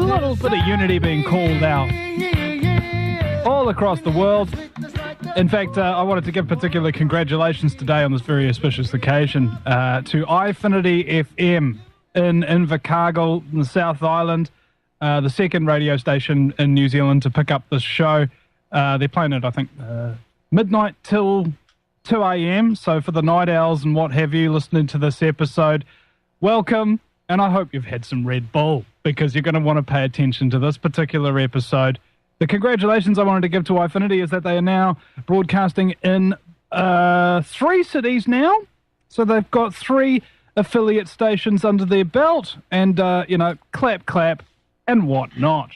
little bit of unity being called out all across the world. In fact, I wanted to give particular congratulations today on this very auspicious occasion to iFinity FM in Invercargill in the South Island, the second radio station in New Zealand to pick up this show. They're playing it, I think, midnight till 2 a.m. So for the night owls and what have you listening to this episode, welcome. And I hope you've had some Red Bull because you're going to want to pay attention to this particular episode. The congratulations I wanted to give to iFinity is that they are now broadcasting in 3 cities now. So they've got 3 affiliate stations under their belt and, clap, clap and whatnot.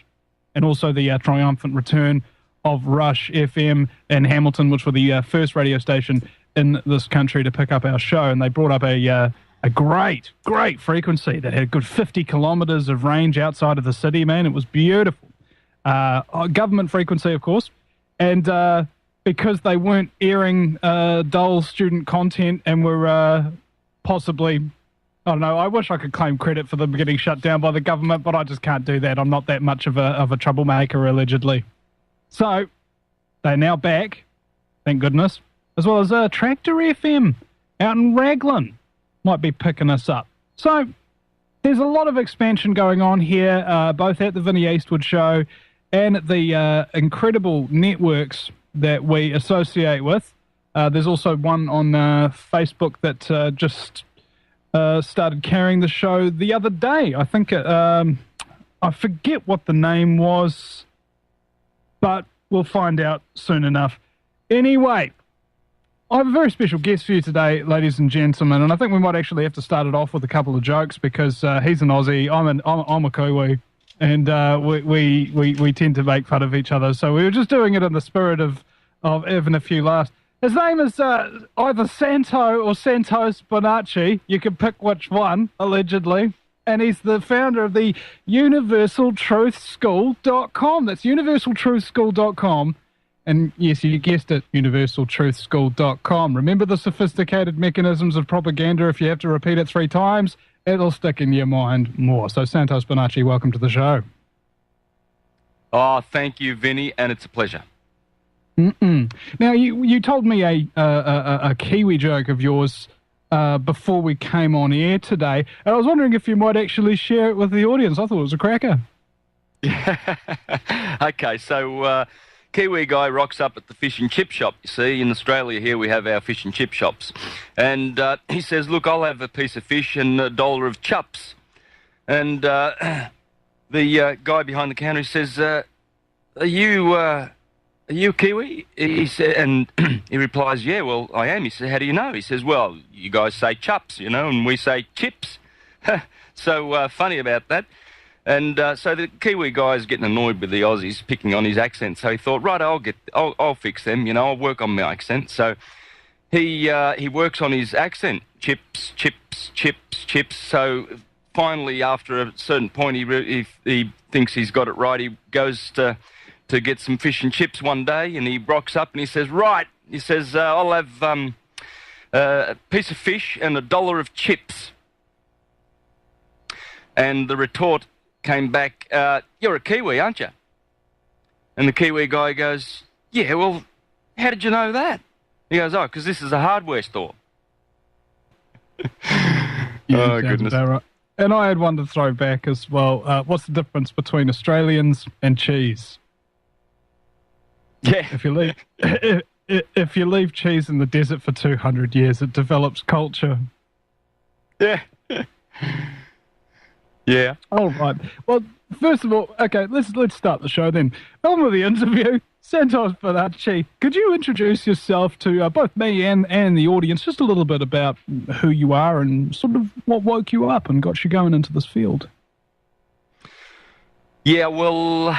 And also the triumphant return of Rush FM in Hamilton, which were the first radio station in this country to pick up our show. And they brought up a great frequency that had a good 50 kilometres of range outside of the city, man. It was beautiful. Government frequency, of course. And because they weren't airing dull student content and were possibly, I don't know, I wish I could claim credit for them getting shut down by the government, but I just can't do that. I'm not that much of a troublemaker, allegedly. So, they're now back, thank goodness, as well as Tractor FM out in Raglan might be picking us up. So, there's a lot of expansion going on here, both at the Vinny Eastwood show and the incredible networks that we associate with. There's also one on Facebook that just started carrying the show the other day. I think, I forget what the name was, but we'll find out soon enough. Anyway, I have a very special guest for you today, ladies and gentlemen, and I think we might actually have to start it off with a couple of jokes because he's an Aussie, I'm a Kiwi, and we tend to make fun of each other. So we were just doing it in the spirit of having a few laughs. His name is either Santo or Santos Bonacci. You can pick which one, allegedly. And he's the founder of the universaltruthschool.com. That's universaltruthschool.com. And yes, you guessed it, universaltruthschool.com. Remember the sophisticated mechanisms of propaganda. If you have to repeat it 3 times, it'll stick in your mind more. So Santos Bonacci, welcome to the show. Oh, thank you, Vinny, and it's a pleasure. Now, you told me a Kiwi joke of yours before we came on air today, and I was wondering if you might actually share it with the audience. I thought it was a cracker. Okay, so Kiwi guy rocks up at the fish and chip shop. You see, in Australia here we have our fish and chip shops. And he says, look, I'll have a piece of fish and $1 of chups. And the guy behind the counter, he says, are you Kiwi? He said, and he replies, yeah, well, I am. He said, how do you know? He says, well, you guys say chups, and we say chips. So funny about that. And so the Kiwi guy is getting annoyed with the Aussies picking on his accent. So he thought, right, I'll fix them. I'll work on my accent. So he works on his accent. Chips, chips, chips, chips. So finally, after a certain point, he thinks he's got it right. He goes to get some fish and chips one day, and he rocks up and he says, right. He says, I'll have a piece of fish and $1 of chips. And the retort came back, you're a Kiwi, aren't you? And the Kiwi guy goes, yeah, well, how did you know that? He goes, oh, because this is a hardware store. Oh, goodness. Right. And I had one to throw back as well. What's the difference between Australians and cheese? Yeah. If you leave cheese in the desert for 200 years, it develops culture. Yeah. Yeah. All right. Well, first of all, okay, let's start the show then. On with the interview. Santos Bonacci, could you introduce yourself to both me and the audience, just a little bit about who you are and sort of what woke you up and got you going into this field? Yeah, well,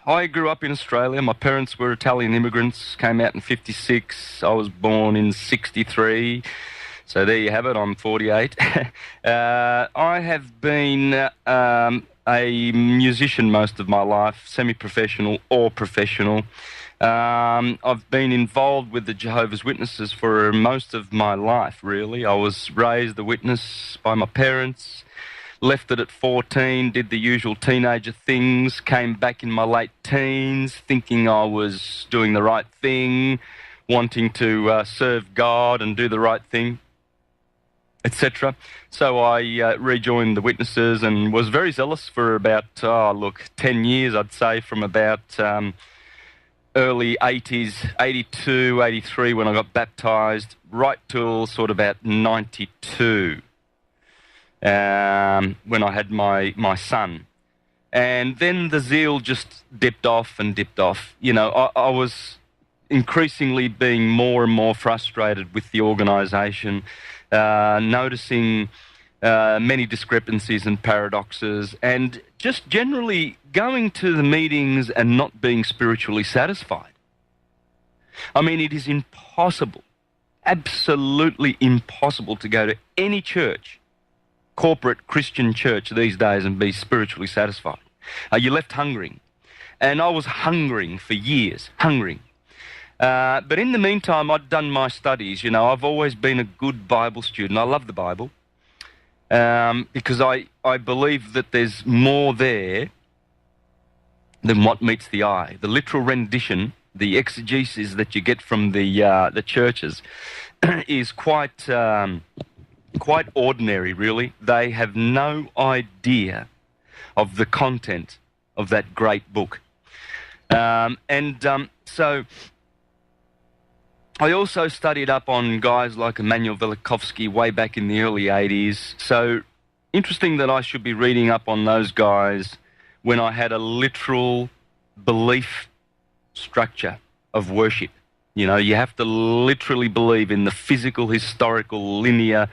I grew up in Australia. My parents were Italian immigrants, came out in 56. I was born in 63. So there you have it, I'm 48. I have been a musician most of my life, semi-professional or professional. I've been involved with the Jehovah's Witnesses for most of my life, really. I was raised a witness by my parents. left it at 14, did the usual teenager things, came back in my late teens thinking I was doing the right thing, wanting to serve God and do the right thing, etc. So I rejoined the Witnesses and was very zealous for about, 10 years, I'd say, from about early 80s, 82, 83, when I got baptised, right till sort of about 92, when I had my son. And then the zeal just dipped off and dipped off. You know, I was increasingly being more and more frustrated with the organisation, noticing many discrepancies and paradoxes, and just generally going to the meetings and not being spiritually satisfied. I mean, it is impossible, absolutely impossible to go to any church, corporate Christian church these days, and be spiritually satisfied. You're left hungering. And I was hungering for years, hungering. But in the meantime, I'd done my studies. You know, I've always been a good Bible student. I love the Bible because I believe that there's more there than what meets the eye. The literal rendition, the exegesis that you get from the churches is quite ordinary, really. They have no idea of the content of that great book. So I also studied up on guys like Immanuel Velikovsky way back in the early 80s. So interesting that I should be reading up on those guys when I had a literal belief structure of worship. You know, you have to literally believe in the physical, historical, linear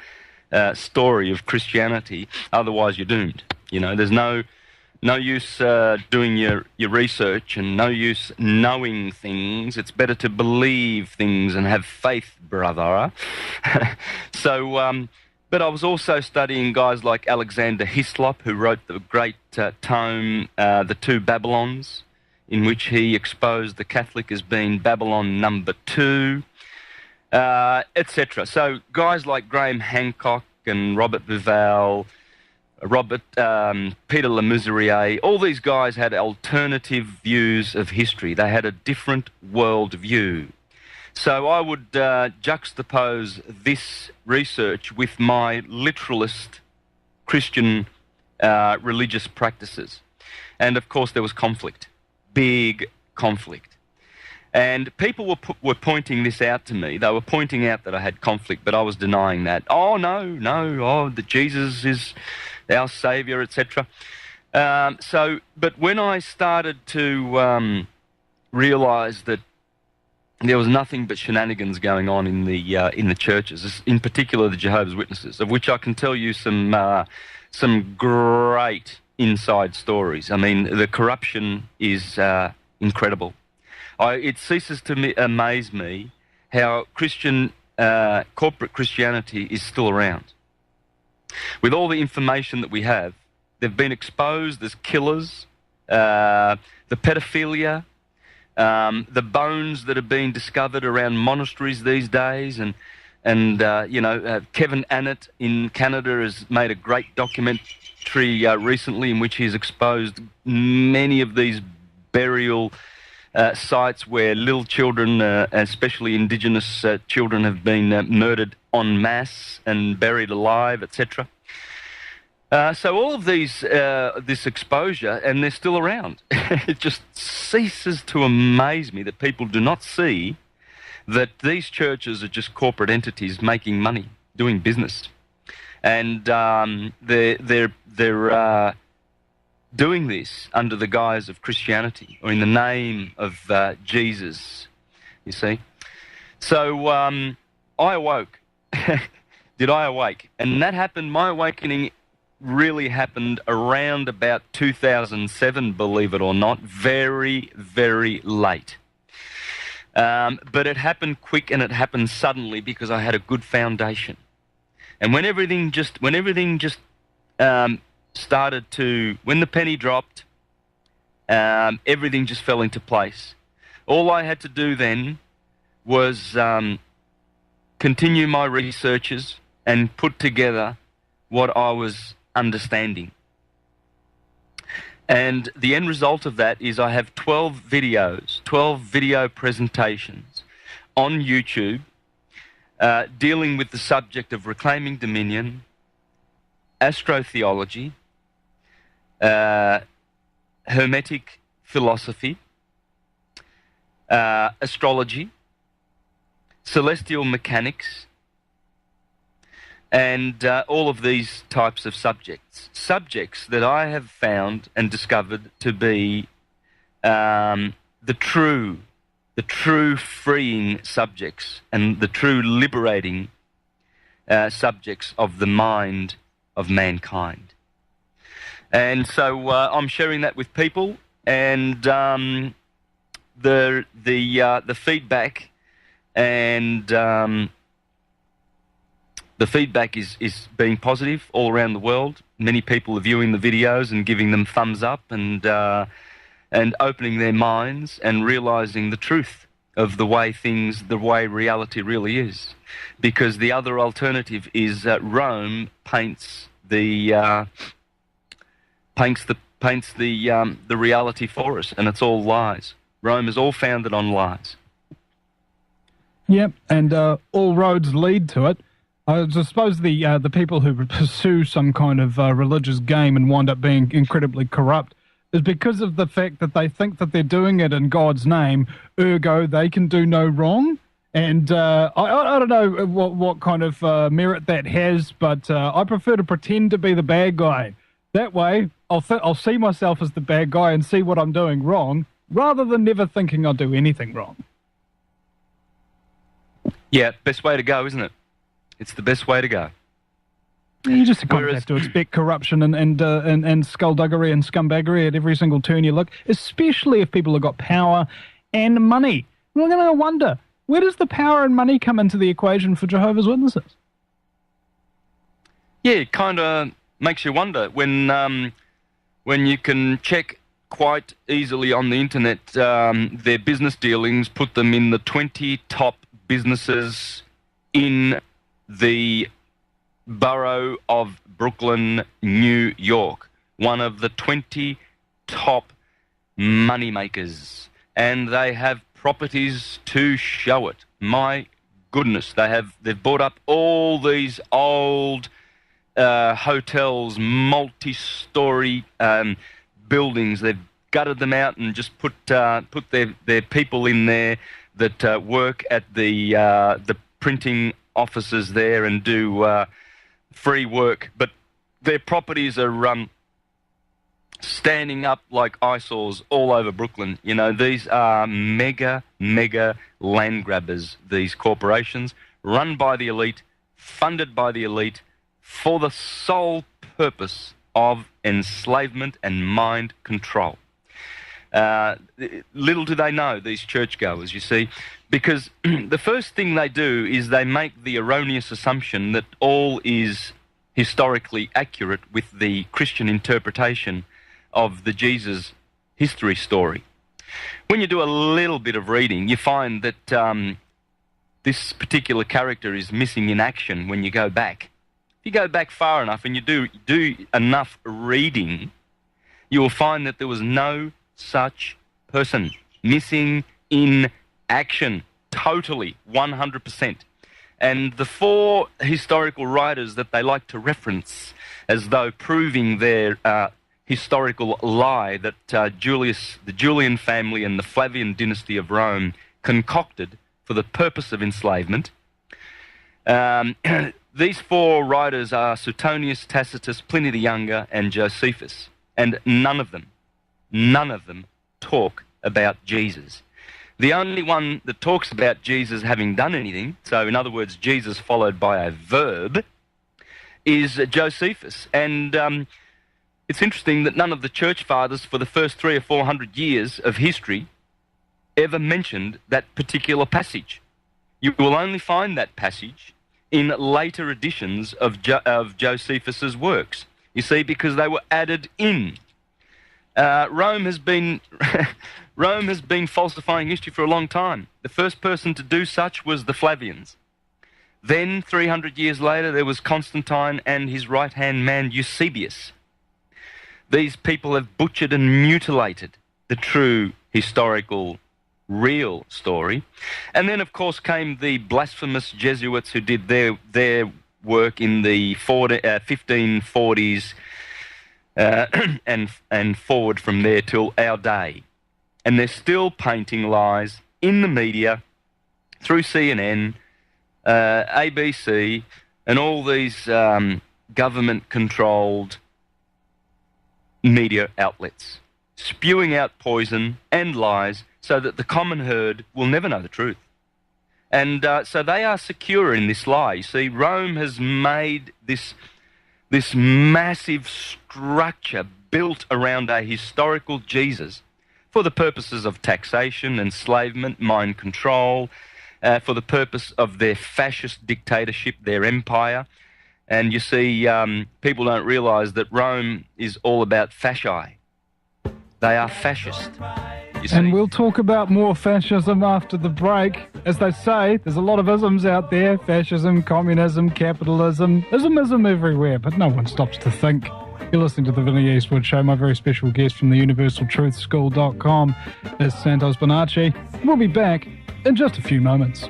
story of Christianity, otherwise you're doomed. You know, there's no use doing your research and no use knowing things. It's better to believe things and have faith, brother. But I was also studying guys like Alexander Hislop, who wrote the great tome, The Two Babylons, in which he exposed the Catholic as being Babylon number 2, etc. So guys like Graham Hancock and Robert Bauval, Peter Lemessurier, all these guys had alternative views of history. They had a different world view. So I would juxtapose this research with my literalist Christian religious practices. And of course there was conflict, big conflict. And people were pointing this out to me. They were pointing out that I had conflict, but I was denying that. Oh, no, that Jesus is our Saviour, etc. But when I started to realise that there was nothing but shenanigans going on in the churches, in particular the Jehovah's Witnesses, of which I can tell you some great inside stories. I mean, the corruption is incredible. It ceases to amaze me how corporate Christianity is still around. With all the information that we have, they've been exposed as killers, the pedophilia, the bones that have been discovered around monasteries these days, and Kevin Annett in Canada has made a great documentary recently in which he's exposed many of these burial sites where little children, especially Indigenous children, have been murdered en masse and buried alive, etc. So all of this exposure, and they're still around. It just ceases to amaze me that people do not see that these churches are just corporate entities making money, doing business, and they're doing this under the guise of Christianity or in the name of Jesus, you see. So I awoke. Did I awake? And that happened, my awakening really happened around about 2007, believe it or not, very, very late. But it happened quick and it happened suddenly because I had a good foundation. And when everything just started to, when the penny dropped, everything just fell into place. All I had to do then was continue my researches and put together what I was understanding. And the end result of that is I have 12 videos, 12 video presentations on YouTube dealing with the subject of reclaiming dominion, astrotheology, Hermetic philosophy, astrology, celestial mechanics, and all of these types of subjects. Subjects that I have found and discovered to be the true freeing subjects and the true liberating subjects of the mind of mankind. And so I'm sharing that with people, and the feedback and the feedback is being positive all around the world. Many people are viewing the videos and giving them thumbs up and opening their minds and realizing the truth of the way reality really is. Because the other alternative is that Rome paints the reality for us, and it's all lies. Rome is all founded on lies. Yep, and all roads lead to it. I suppose the people who pursue some kind of religious game and wind up being incredibly corrupt is because of the fact that they think that they're doing it in God's name, ergo they can do no wrong. And I don't know what kind of merit that has, but I prefer to pretend to be the bad guy. That way, I'll see myself as the bad guy and see what I'm doing wrong, rather than never thinking I'll do anything wrong. Yeah, best way to go, isn't it? It's the best way to go. You just kind of have to expect corruption and skullduggery and scumbaggery at every single turn you look, especially if people have got power and money. We're going to wonder, where does the power and money come into the equation for Jehovah's Witnesses? Yeah, it kind of makes you wonder when you can check quite easily on the internet their business dealings, put them in the 20 top businesses in the borough of Brooklyn, New York, one of the 20 top money makers, and they have properties to show it. My goodness, they've bought up all these old hotels, multi-story buildings. They've gutted them out and just put their people in there that work at the printing offices there and do free work, but their properties are standing up like eyesores all over Brooklyn. You know, these are mega land grabbers, these corporations, run by the elite, funded by the elite, for the sole purpose of enslavement and mind control. Little do they know, these churchgoers, you see, because the first thing they do is they make the erroneous assumption that all is historically accurate with the Christian interpretation of the Jesus history story. When you do a little bit of reading, you find that this particular character is missing in action when you go back. If you go back far enough and you do enough reading, you will find that there was no such person. Missing in action, totally, 100%. And the four historical writers that they like to reference as though proving their historical lie that the Julian family and the Flavian dynasty of Rome concocted for the purpose of enslavement. These four writers are Suetonius, Tacitus, Pliny the Younger, and Josephus. And none of them talk about Jesus. The only one that talks about Jesus having done anything, so in other words, Jesus followed by a verb, is Josephus. And it's interesting that none of the church fathers for the first 300 or 400 years of history ever mentioned that particular passage. You will only find that passage in later editions of Josephus's works. You see, because they were added in. Rome has been falsifying history for a long time. The first person to do such was the Flavians. Then, 300 years later, there was Constantine and his right-hand man, Eusebius. These people have butchered and mutilated the true, historical, real story. And then, of course, came the blasphemous Jesuits who did their work in the 1540s and forward from there till our day. And they're still painting lies in the media, through CNN, ABC, and all these government-controlled media outlets, spewing out poison and lies so that the common herd will never know the truth. And so they are secure in this lie. You see, Rome has made this massive structure built around a historical Jesus for the purposes of taxation, enslavement, mind control, for the purpose of their fascist dictatorship, their empire. And you see, people don't realise that Rome is all about fasci. They are fascist. And we'll talk about more fascism after the break. As they say, there's a lot of isms out there. Fascism, communism, capitalism, ism everywhere, but no one stops to think. You're listening to the Vinny Eastwood Show. My very special guest from the universaltruthschool.com is Santos Bonacci. We'll be back in just a few moments.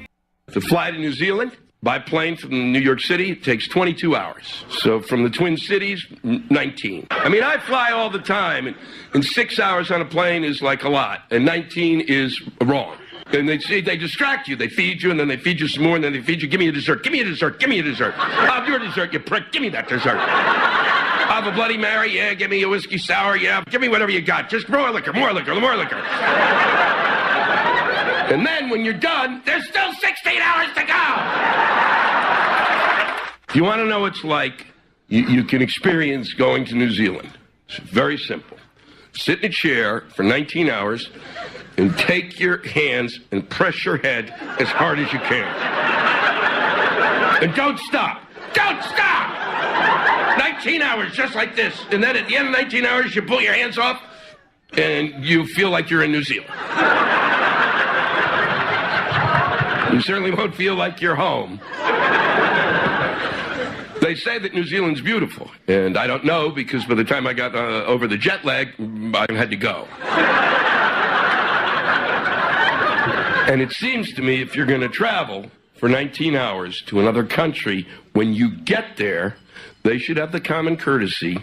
To fly to New Zealand by plane from New York City, it takes 22 hours. So from the Twin Cities, 19. I mean, I fly all the time, and 6 hours on a plane is like a lot, and 19 is wrong. And they distract you. They feed you, and then they feed you some more, and then they feed you. Give me a dessert. Give me a dessert. Give me a dessert. I'll have your dessert, you prick. Give me that dessert. I'll have a Bloody Mary. Yeah, give me a whiskey sour. Yeah, give me whatever you got. Just more liquor, more liquor, more liquor. And then when you're done, there's still 16 hours to go. You want to know what it's like? You can experience going to New Zealand. It's very simple. Sit in a chair for 19 hours and take your hands and press your head as hard as you can. And don't stop. Don't stop! 19 hours, just like this. And then at the end of 19 hours, you pull your hands off and you feel like you're in New Zealand. You certainly won't feel like you're home. They say that New Zealand's beautiful, and I don't know because by the time I got over the jet lag, I had to go. And it seems to me if you're going to travel for 19 hours to another country, when you get there, they should have the common courtesy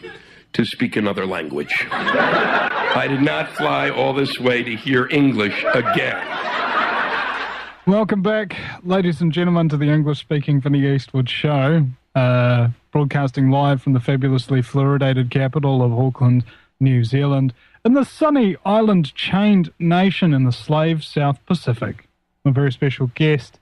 to speak another language. I did not fly all this way to hear English again. Welcome back, ladies and gentlemen, to the English-speaking Vinny Eastwood Show, broadcasting live from the fabulously fluoridated capital of Auckland, New Zealand, in the sunny island-chained nation in the slave South Pacific. A very special guest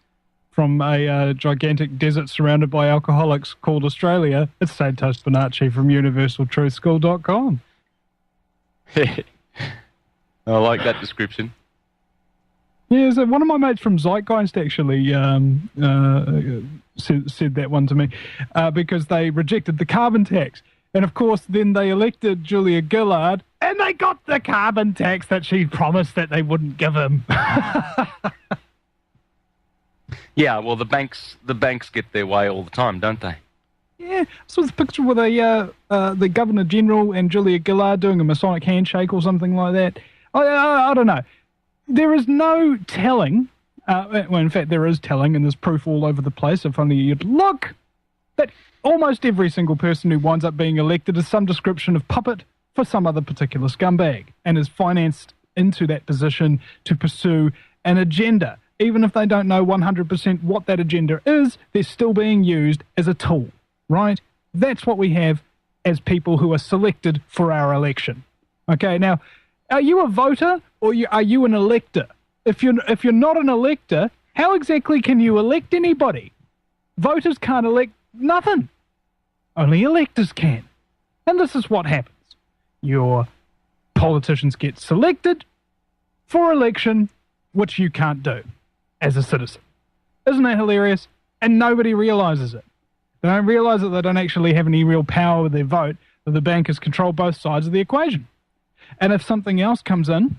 from a gigantic desert surrounded by alcoholics called Australia. It's Santos Bonacci from universaltruthschool.com. I like that description. Yeah, so one of my mates from Zeitgeist actually said that one to me because they rejected the carbon tax. And, of course, then they elected Julia Gillard, and they got the carbon tax that she promised that they wouldn't give him. Yeah, well, the banks get their way all the time, don't they? Yeah, I saw this picture with the Governor General and Julia Gillard doing a Masonic handshake or something like that. I don't know. There is no telling, well, in fact, there is telling, and there's proof all over the place, if only you'd look, that almost every single person who winds up being elected is some description of puppet for some other particular scumbag and is financed into that position to pursue an agenda. Even if they don't know 100% what that agenda is, they're still being used as a tool, right? That's what we have as people who are selected for our election. Okay, now, are you a voter or are you an elector? If you're not an elector, how exactly can you elect anybody? Voters can't elect nothing. Only electors can. And this is what happens. Your politicians get selected for election, which you can't do as a citizen. Isn't that hilarious? And nobody realizes it. They don't realize that they don't actually have any real power with their vote, that the bankers control both sides of the equation. And if something else comes in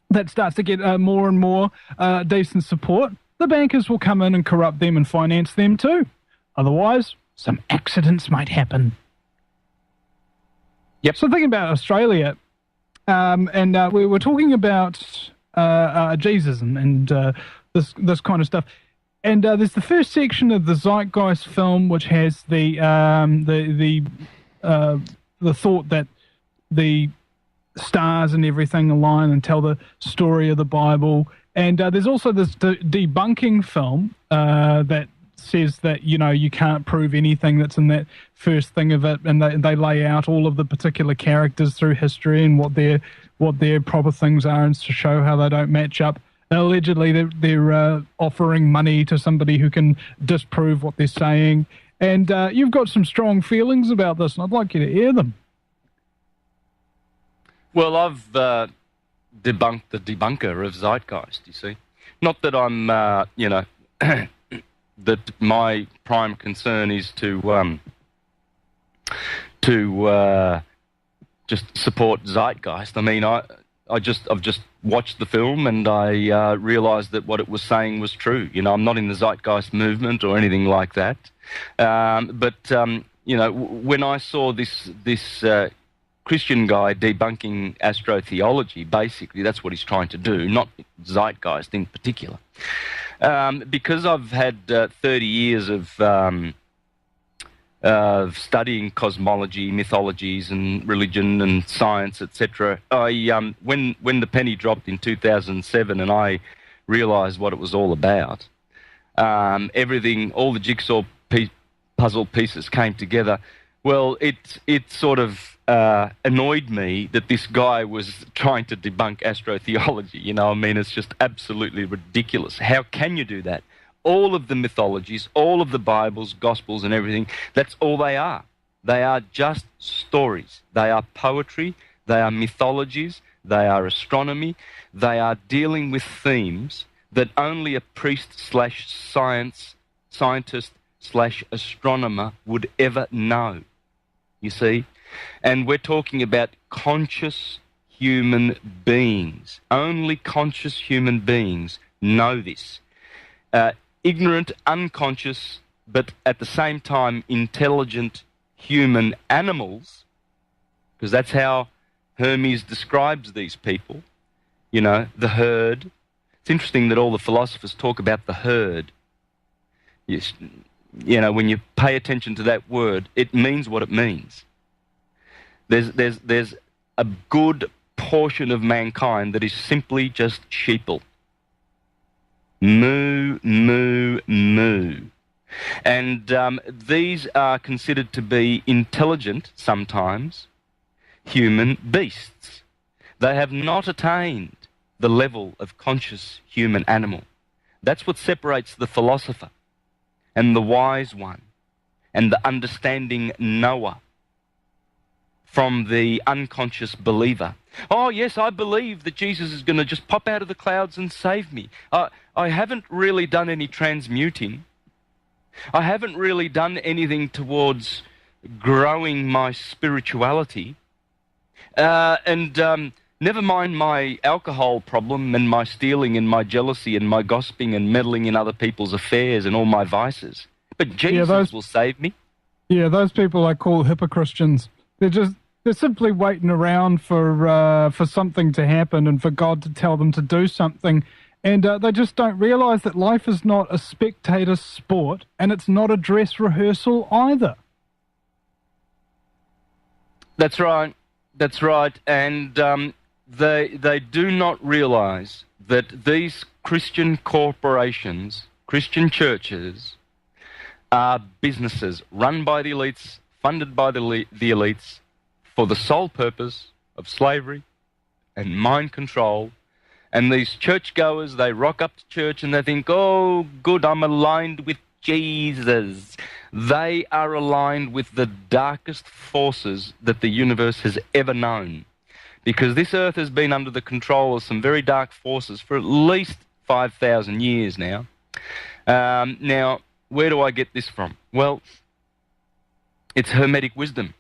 that starts to get more and more decent support, the bankers will come in and corrupt them and finance them too. Otherwise, some accidents might happen. Yep. So thinking about Australia, and we were talking about Jesus and this kind of stuff. And there's the first section of the Zeitgeist film, which has the thought that the stars and everything align and tell the story of the Bible. And there's also this debunking film that says that, you know, you can't prove anything that's in that first thing of it, and they lay out all of the particular characters through history and what their proper things are, and to show how they don't match up. Allegedly, they're offering money to somebody who can disprove what they're saying. And you've got some strong feelings about this, and I'd like you to air them. Well, I've debunked the debunker of Zeitgeist, you see. Not that I'm, that my prime concern is to just support Zeitgeist. I mean, I've just watched the film, and I realised that what it was saying was true. You know, I'm not in the Zeitgeist movement or anything like that. When I saw this Christian guy debunking astrotheology, basically that's what he's trying to do, not Zeitgeist in particular. Because I've had 30 years of studying cosmology, mythologies, and religion and science, etc. When the penny dropped in 2007, and I realised what it was all about, everything, all the jigsaw puzzle pieces came together. Well, it sort of annoyed me that this guy was trying to debunk astrotheology. You know, I mean, it's just absolutely ridiculous. How can you do that? All of the mythologies, all of the Bibles, Gospels and everything, that's all they are. They are just stories. They are poetry. They are mythologies. They are astronomy. They are dealing with themes that only a priest/scientist/astronomer would ever know, you see? And we're talking about conscious human beings. Only conscious human beings know this. Ignorant, unconscious, but at the same time intelligent human animals, because that's how Hermes describes these people, you know, the herd. It's interesting that all the philosophers talk about the herd. Yes, you know, when you pay attention to that word, it means what it means. There's a good portion of mankind that is simply just sheeple. Moo, moo, moo. And these are considered to be intelligent, sometimes, human beasts. They have not attained the level of conscious human animal. That's what separates the philosopher and the wise one and the understanding knower from the unconscious believer. Oh, yes, I believe that Jesus is going to just pop out of the clouds and save me. I haven't really done any transmuting. I haven't really done anything towards growing my spirituality. Never mind my alcohol problem and my stealing and my jealousy and my gossiping and meddling in other people's affairs and all my vices. But Jesus will save me. Yeah, those people I call hypocristians. They're simply waiting around for something to happen and for God to tell them to do something. And they just don't realise that life is not a spectator sport, and it's not a dress rehearsal either. That's right. That's right. And they do not realise that these Christian corporations, Christian churches, are businesses run by the elites, funded by the elites, for the sole purpose of slavery and mind control. And these churchgoers, they rock up to church and they think, oh, good, I'm aligned with Jesus. They are aligned with the darkest forces that the universe has ever known. Because this earth has been under the control of some very dark forces for at least 5,000 years now. Now, where do I get this from? Well, it's Hermetic wisdom.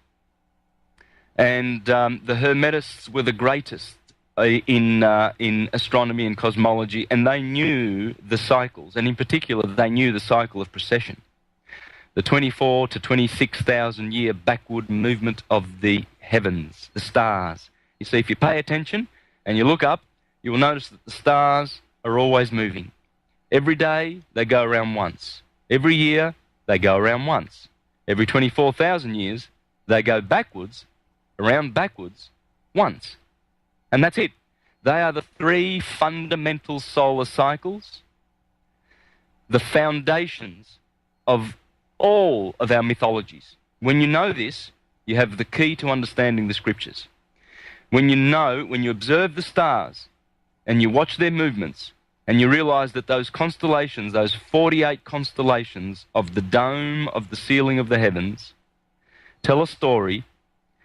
And the Hermetists were the greatest in astronomy and cosmology, and they knew the cycles, and in particular, they knew the cycle of precession, the 24 to 26,000 year backward movement of the heavens, the stars. You see, if you pay attention and you look up, you will notice that the stars are always moving. Every day, they go around once. Every year, they go around once. Every 24,000 years, they go backwards, around backwards, once. And that's it. They are the three fundamental solar cycles, the foundations of all of our mythologies. When you know this, you have the key to understanding the scriptures. When you observe the stars and you watch their movements and you realize that those constellations, those 48 constellations of the dome of the ceiling of the heavens, tell a story,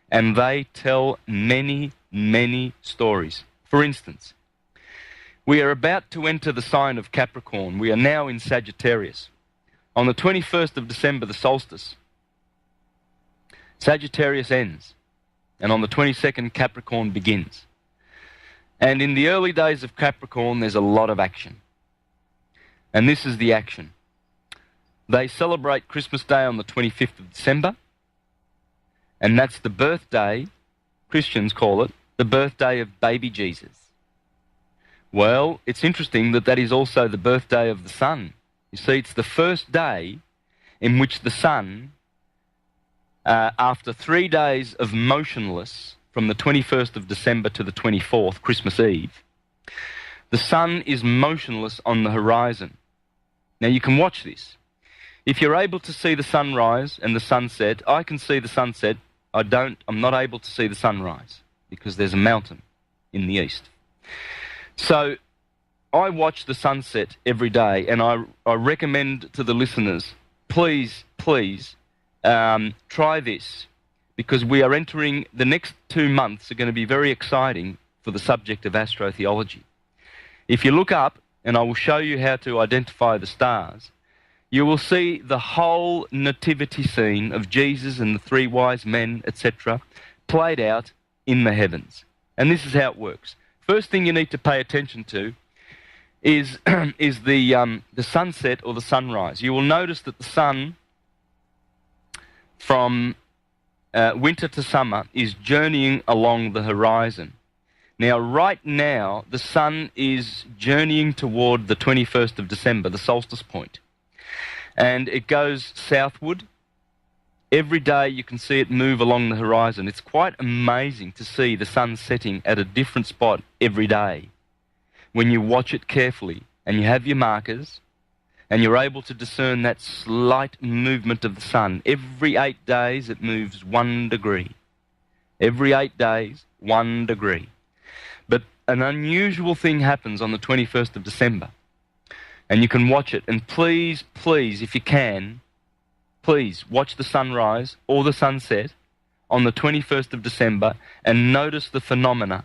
and they tell many, many stories. For instance, we are about to enter the sign of Capricorn. We are now in Sagittarius. On the 21st of December, the solstice, Sagittarius ends, and on the 22nd, Capricorn begins. And in the early days of Capricorn, there's a lot of action. And this is the action. They celebrate Christmas Day on the 25th of December, and that's the birthday, Christians call it, the birthday of baby Jesus. Well, it's interesting that that is also the birthday of the sun. You see, it's the first day in which the sun, after 3 days of motionless, from the 21st of December to the 24th, Christmas Eve, the sun is motionless on the horizon. Now you can watch this. If you're able to see the sunrise and the sunset, I can see the sunset. I'm not able to see the sunrise because there's a mountain in the east. So I watch the sunset every day, and I recommend to the listeners, please, try this, because we are entering, the next 2 months are going to be very exciting for the subject of astrotheology. If you look up, and I will show you how to identify the stars, you will see the whole nativity scene of Jesus and the three wise men, etc., played out in the heavens. And this is how it works. First thing you need to pay attention to is the sunset or the sunrise. You will notice that the sun, from winter to summer, is journeying along the horizon. Now, right now, the sun is journeying toward the 21st of December, the solstice point. And it goes southward. Every day you can see it move along the horizon. It's quite amazing to see the sun setting at a different spot every day. When you watch it carefully and you have your markers and you're able to discern that slight movement of the sun. Every 8 days it moves 1 degree. Every 8 days, 1 degree. But an unusual thing happens on the 21st of December. And you can watch it. And please, if you can, please watch the sunrise or the sunset on the 21st of December and notice the phenomena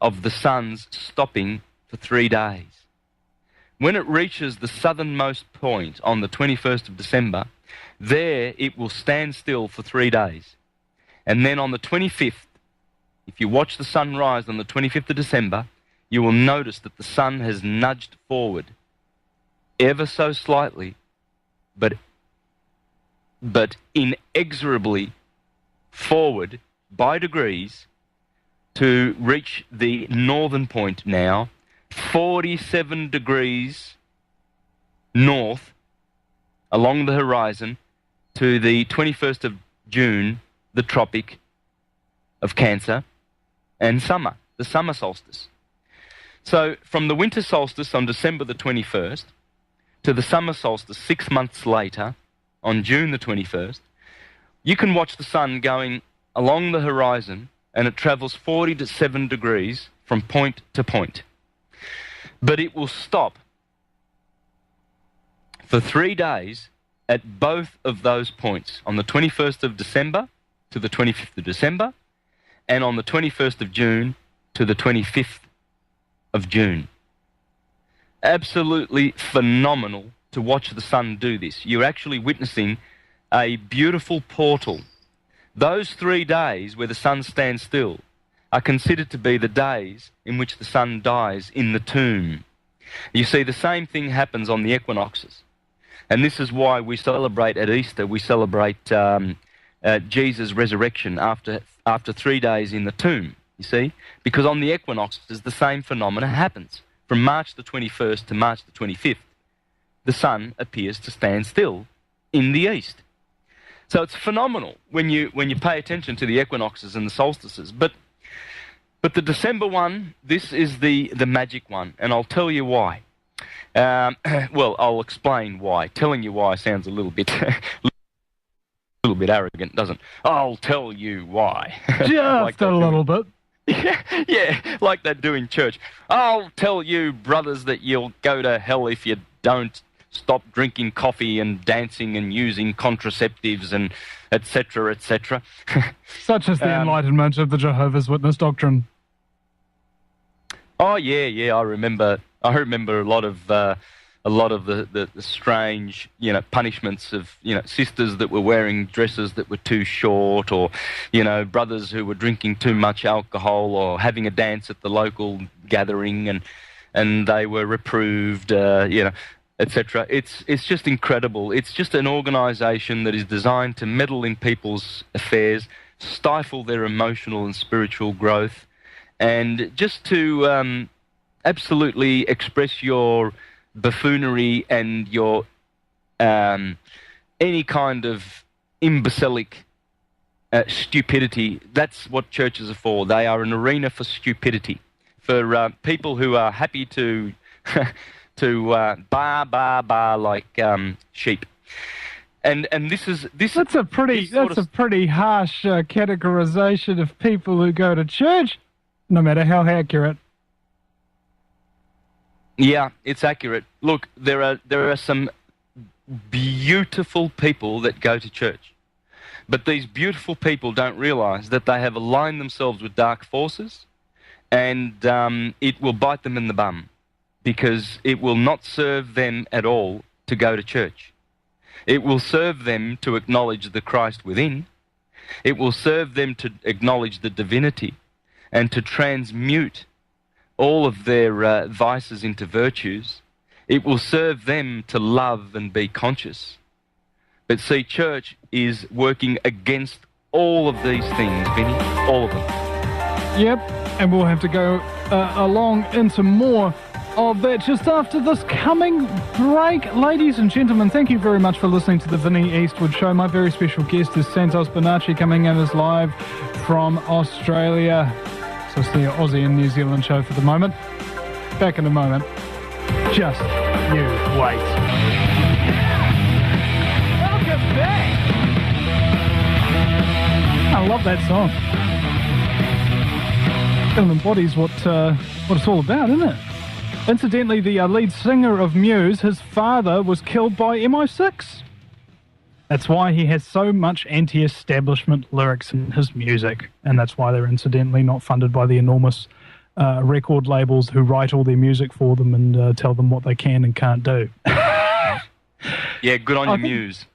of the sun's stopping for 3 days. When it reaches the southernmost point on the 21st of December, there it will stand still for 3 days. And then on the 25th, if you watch the sun rise on the 25th of December, you will notice that the sun has nudged forward ever so slightly, but inexorably forward by degrees to reach the northern point now, 47 degrees north along the horizon to the 21st of June, the Tropic of Cancer, and summer, the summer solstice. So from the winter solstice on December the 21st to the summer solstice 6 months later on June the 21st, you can watch the sun going along the horizon, and it travels 47 degrees from point to point. But it will stop for 3 days at both of those points, on the 21st of December to the 25th of December, and on the 21st of June to the 25th of June. Absolutely phenomenal to watch the sun do this. You're actually witnessing a beautiful portal. Those 3 days where the sun stands still, are considered to be the days in which the sun dies in the tomb. You see, the same thing happens on the equinoxes. And this is why we celebrate at Easter, we celebrate Jesus' resurrection after 3 days in the tomb, you see? Because on the equinoxes, the same phenomena happens. From March the 21st to March the 25th, the sun appears to stand still in the east. So it's phenomenal when you pay attention to the equinoxes and the solstices. But the December one, this is the magic one, and I'll tell you why. Well, I'll explain why. Telling you why sounds a little bit arrogant, doesn't it? I'll tell you why. Just like a little bit. Yeah, like they do in church. I'll tell you, brothers, that you'll go to hell if you don't stop drinking coffee and dancing and using contraceptives and etc., etc. Such as the enlightenment of the Jehovah's Witness doctrine. Oh yeah, I remember a lot of the strange, punishments of, sisters that were wearing dresses that were too short, or, brothers who were drinking too much alcohol, or having a dance at the local gathering and they were reproved, etc. It's just incredible. It's just an organisation that is designed to meddle in people's affairs, stifle their emotional and spiritual growth, and just to absolutely express your buffoonery and your any kind of imbecilic stupidity. That's what churches are for. They are an arena for stupidity, for people who are happy to bar like sheep. And that's a pretty harsh categorization of people who go to church, no matter how accurate. Yeah, it's accurate. Look, there are some beautiful people that go to church, but these beautiful people don't realise that they have aligned themselves with dark forces, and it will bite them in the bum, because it will not serve them at all to go to church. It will serve them to acknowledge the Christ within. It will serve them to acknowledge the divinity and to transmute all of their vices into virtues. It will serve them to love and be conscious. But see, church is working against all of these things, Vinny, all of them. Yep, and we'll have to go along into more of that just after this coming break. Ladies and gentlemen, thank you very much for listening to the Vinny Eastwood Show. My very special guest is Santos Bonacci, coming in as live from Australia. So it's the Aussie and New Zealand show for the moment. Back in a moment. Just you wait. Welcome back! I love that song. It embodies what it's all about, isn't it? Incidentally, the lead singer of Muse, his father was killed by MI6. That's why he has so much anti-establishment lyrics in his music, and that's why they're incidentally not funded by the enormous record labels who write all their music for them and tell them what they can and can't do. Yeah, good on your Muse.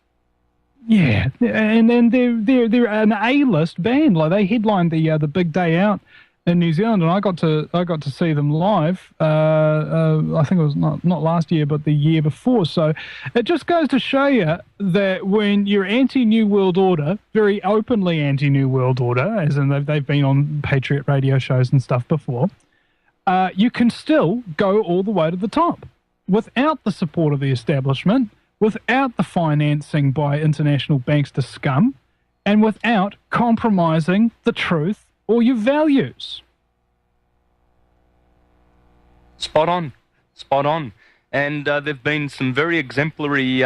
Yeah, and then they're an A-list band. Like, they headlined the Big Day Out in New Zealand, and I got to see them live. I think it was not last year, but the year before. So it just goes to show you that when you're anti-New World Order, very openly anti-New World Order, as in they've been on Patriot radio shows and stuff before, you can still go all the way to the top without the support of the establishment, without the financing by international banks to scum, and without compromising the truth or your values. Spot on. And there've been some very exemplary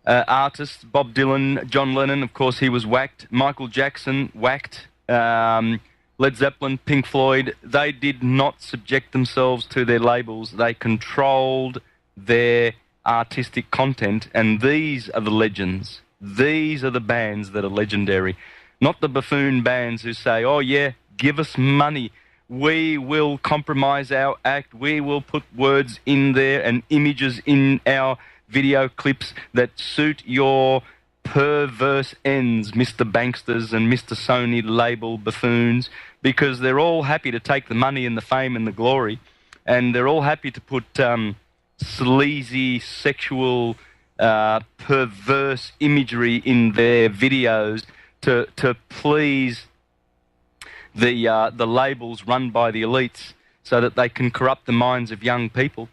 artists. Bob Dylan, John Lennon, of course, he was whacked. Michael Jackson, whacked. Led Zeppelin, Pink Floyd, they did not subject themselves to their labels. They controlled their artistic content, and these are the legends. These are the bands that are legendary. Not the buffoon bands who say, oh yeah, give us money. We will compromise our act. We will put words in there and images in our video clips that suit your perverse ends, Mr. Banksters and Mr. Sony label buffoons, because they're all happy to take the money and the fame and the glory, and they're all happy to put sleazy, sexual, perverse imagery in their videos to please the labels run by the elites so that they can corrupt the minds of young people.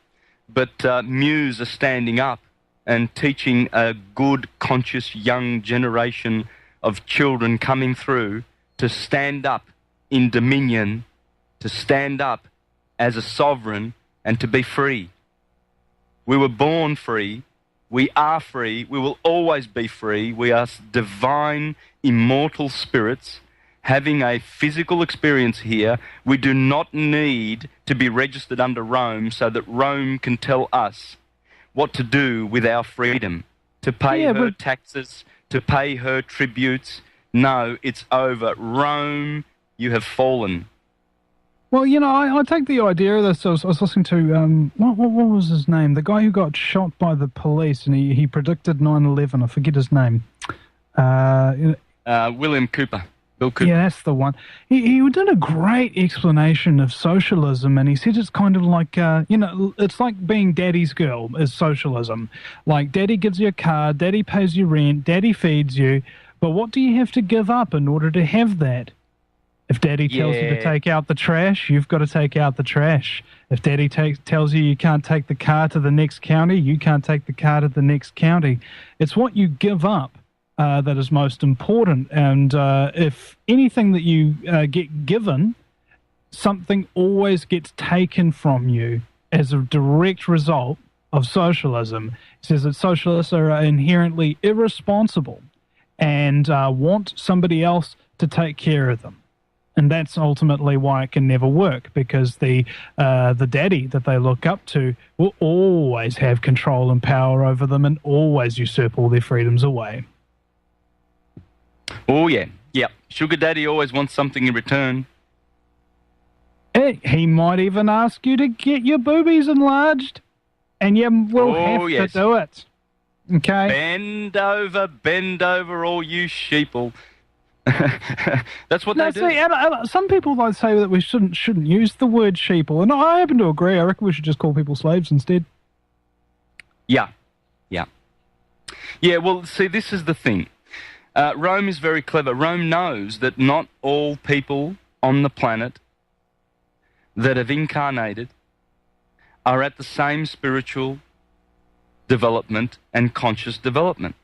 But Muse are standing up and teaching a good, conscious young generation of children coming through to stand up in dominion, to stand up as a sovereign and to be free. We were born free. We are free. We will always be free. We are divine, immortal spirits having a physical experience here. We do not need to be registered under Rome so that Rome can tell us what to do with our freedom, to pay her taxes, to pay her tributes. No, it's over. Rome, you have fallen. Well, you know, I take the idea of this. I was listening to, what was his name? The guy who got shot by the police and he predicted 9/11. I forget his name. William Cooper. Bill Cooper. Yeah, that's the one. He did a great explanation of socialism, and he said it's kind of like, you know, it's like being daddy's girl is socialism. Like, daddy gives you a car, daddy pays you rent, daddy feeds you, but what do you have to give up in order to have that? If daddy tells you to take out the trash, you've got to take out the trash. If daddy tells you you can't take the car to the next county, you can't take the car to the next county. It's what you give up that is most important. And if anything that you get given, something always gets taken from you as a direct result of socialism. It says that socialists are inherently irresponsible and want somebody else to take care of them. And that's ultimately why it can never work, because the daddy that they look up to will always have control and power over them and always usurp all their freedoms away. Oh, yeah. Yeah. Sugar daddy always wants something in return. He might even ask you to get your boobies enlarged, and you will have to do it. Okay? Bend over, all you sheeple. That's what they do. See, some people like say that we shouldn't use the word sheeple, and I happen to agree. I reckon we should just call people slaves instead. Yeah. Well, see, this is the thing. Rome is very clever. Rome knows that not all people on the planet that have incarnated are at the same spiritual development and conscious development.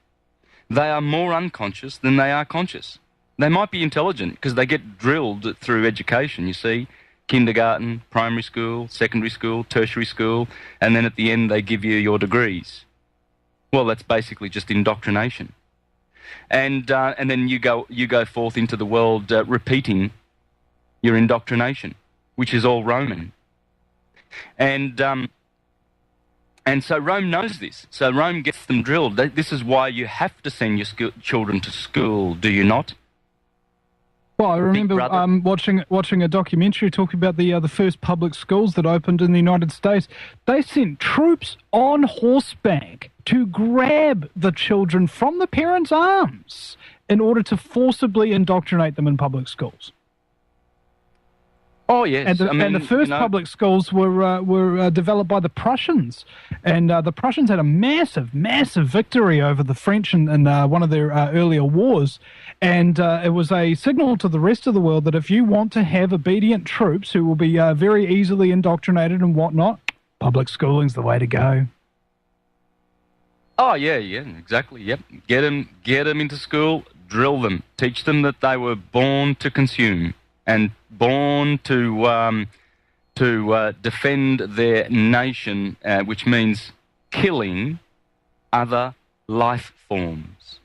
They are more unconscious than they are conscious. They might be intelligent because they get drilled through education, you see, kindergarten, primary school, secondary school, tertiary school, and then at the end they give you your degrees. Well, that's basically just indoctrination. And then you go forth into the world repeating your indoctrination, which is all Roman. And so Rome knows this. So Rome gets them drilled. This is why you have to send your children to school, do you not? Well, I remember watching a documentary talking about the first public schools that opened in the United States. They sent troops on horseback to grab the children from the parents' arms in order to forcibly indoctrinate them in public schools. Oh, yes. And the first public schools were developed by the Prussians. And the Prussians had a massive, massive victory over the French in one of their earlier wars. And it was a signal to the rest of the world that if you want to have obedient troops who will be very easily indoctrinated and whatnot, public schooling's the way to go. Oh, yeah, exactly, yep. Get them into school, drill them, teach them that they were born to consume and born to defend their nation, which means killing other life forms.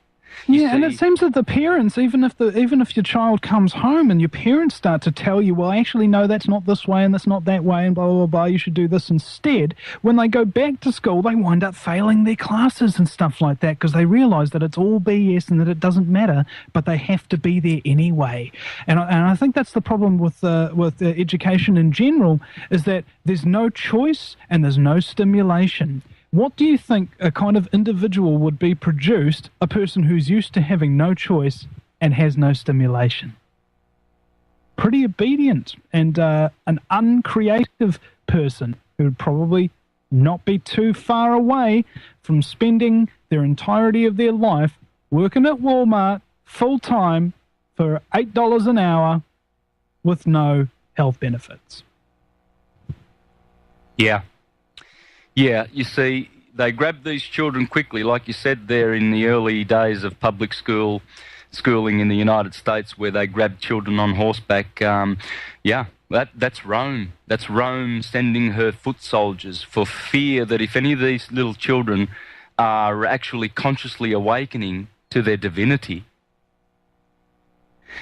And it seems that the parents, even if your child comes home and your parents start to tell you, well, actually, no, that's not this way and that's not that way and blah, blah, blah, you should do this instead, when they go back to school, they wind up failing their classes and stuff like that because they realise that it's all BS and that it doesn't matter, but they have to be there anyway. And I think that's the problem with education in general, is that there's no choice and there's no stimulation. what do you think a kind of individual would be produced, a person who's used to having no choice and has no stimulation? Pretty obedient and an uncreative person who would probably not be too far away from spending their entirety of their life working at Walmart full-time for $8 an hour with no health benefits. Yeah. Yeah, you see, they grabbed these children quickly, like you said there in the early days of public schooling in the United States, where they grabbed children on horseback. That's Rome. That's Rome sending her foot soldiers for fear that if any of these little children are actually consciously awakening to their divinity,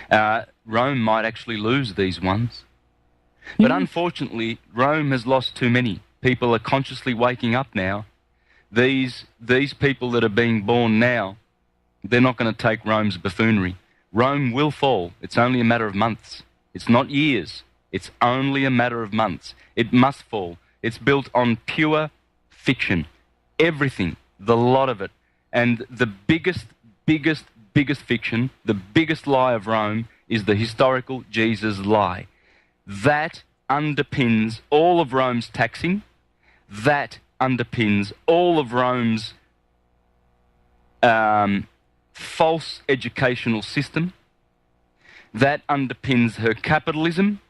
Rome might actually lose these ones. But unfortunately, Rome has lost too many. People are consciously waking up now. These people that are being born now, they're not going to take Rome's buffoonery. Rome will fall. It's only a matter of months. It's not years. It's only a matter of months. It must fall. It's built on pure fiction. Everything, the lot of it. And the biggest fiction, the biggest lie of Rome is the historical Jesus lie. That underpins all of Rome's taxing. That underpins all of Rome's false educational system. That underpins her capitalism,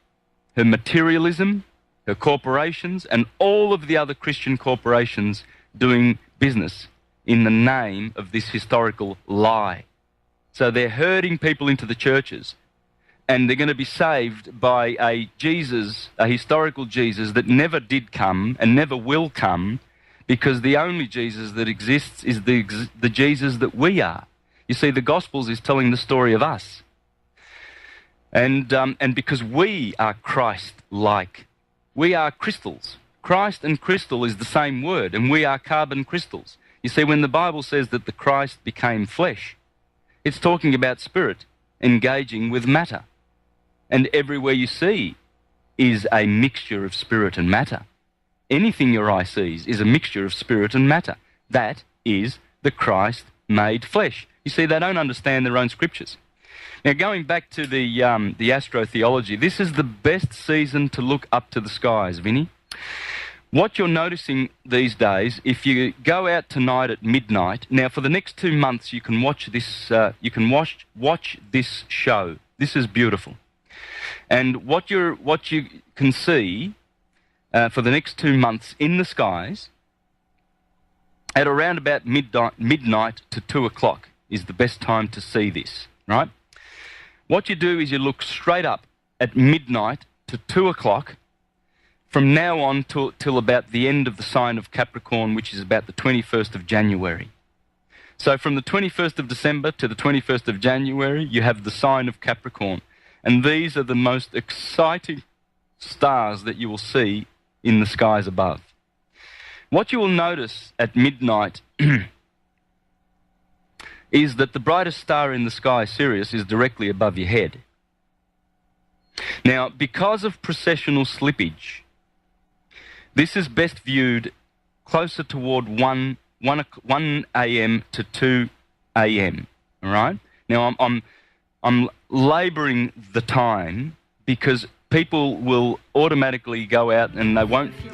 her materialism, her corporations, and all of the other Christian corporations doing business in the name of this historical lie. So they're herding people into the churches, and they're going to be saved by a Jesus, a historical Jesus that never did come and never will come, because the only Jesus that exists is the Jesus that we are. You see, the Gospels is telling the story of us. And because we are Christ-like, we are crystals. Christ and crystal is the same word, and we are carbon crystals. You see, when the Bible says that the Christ became flesh, it's talking about spirit engaging with matter. And everywhere you see is a mixture of spirit and matter. Anything your eye sees is a mixture of spirit and matter. That is the Christ made flesh. You see, they don't understand their own scriptures. Now, going back to the astrotheology, this is the best season to look up to the skies, Vinny. What you're noticing these days, if you go out tonight at midnight, now for the next 2 months you can watch this. Watch this show. This is beautiful, and what you can see for the next 2 months in the skies at around about midnight to 2 o'clock is the best time to see this. Right? What you do is you look straight up at midnight to 2 o'clock. From now on till about the end of the sign of Capricorn, which is about the 21st of January. So from the 21st of December to the 21st of January, you have the sign of Capricorn. And these are the most exciting stars that you will see in the skies above. What you will notice at midnight is that the brightest star in the sky, Sirius, is directly above your head. Now, because of precessional slippage, this is best viewed closer toward 1 a.m. to 2 a.m. All right. Now I'm labouring the time because people will automatically go out and they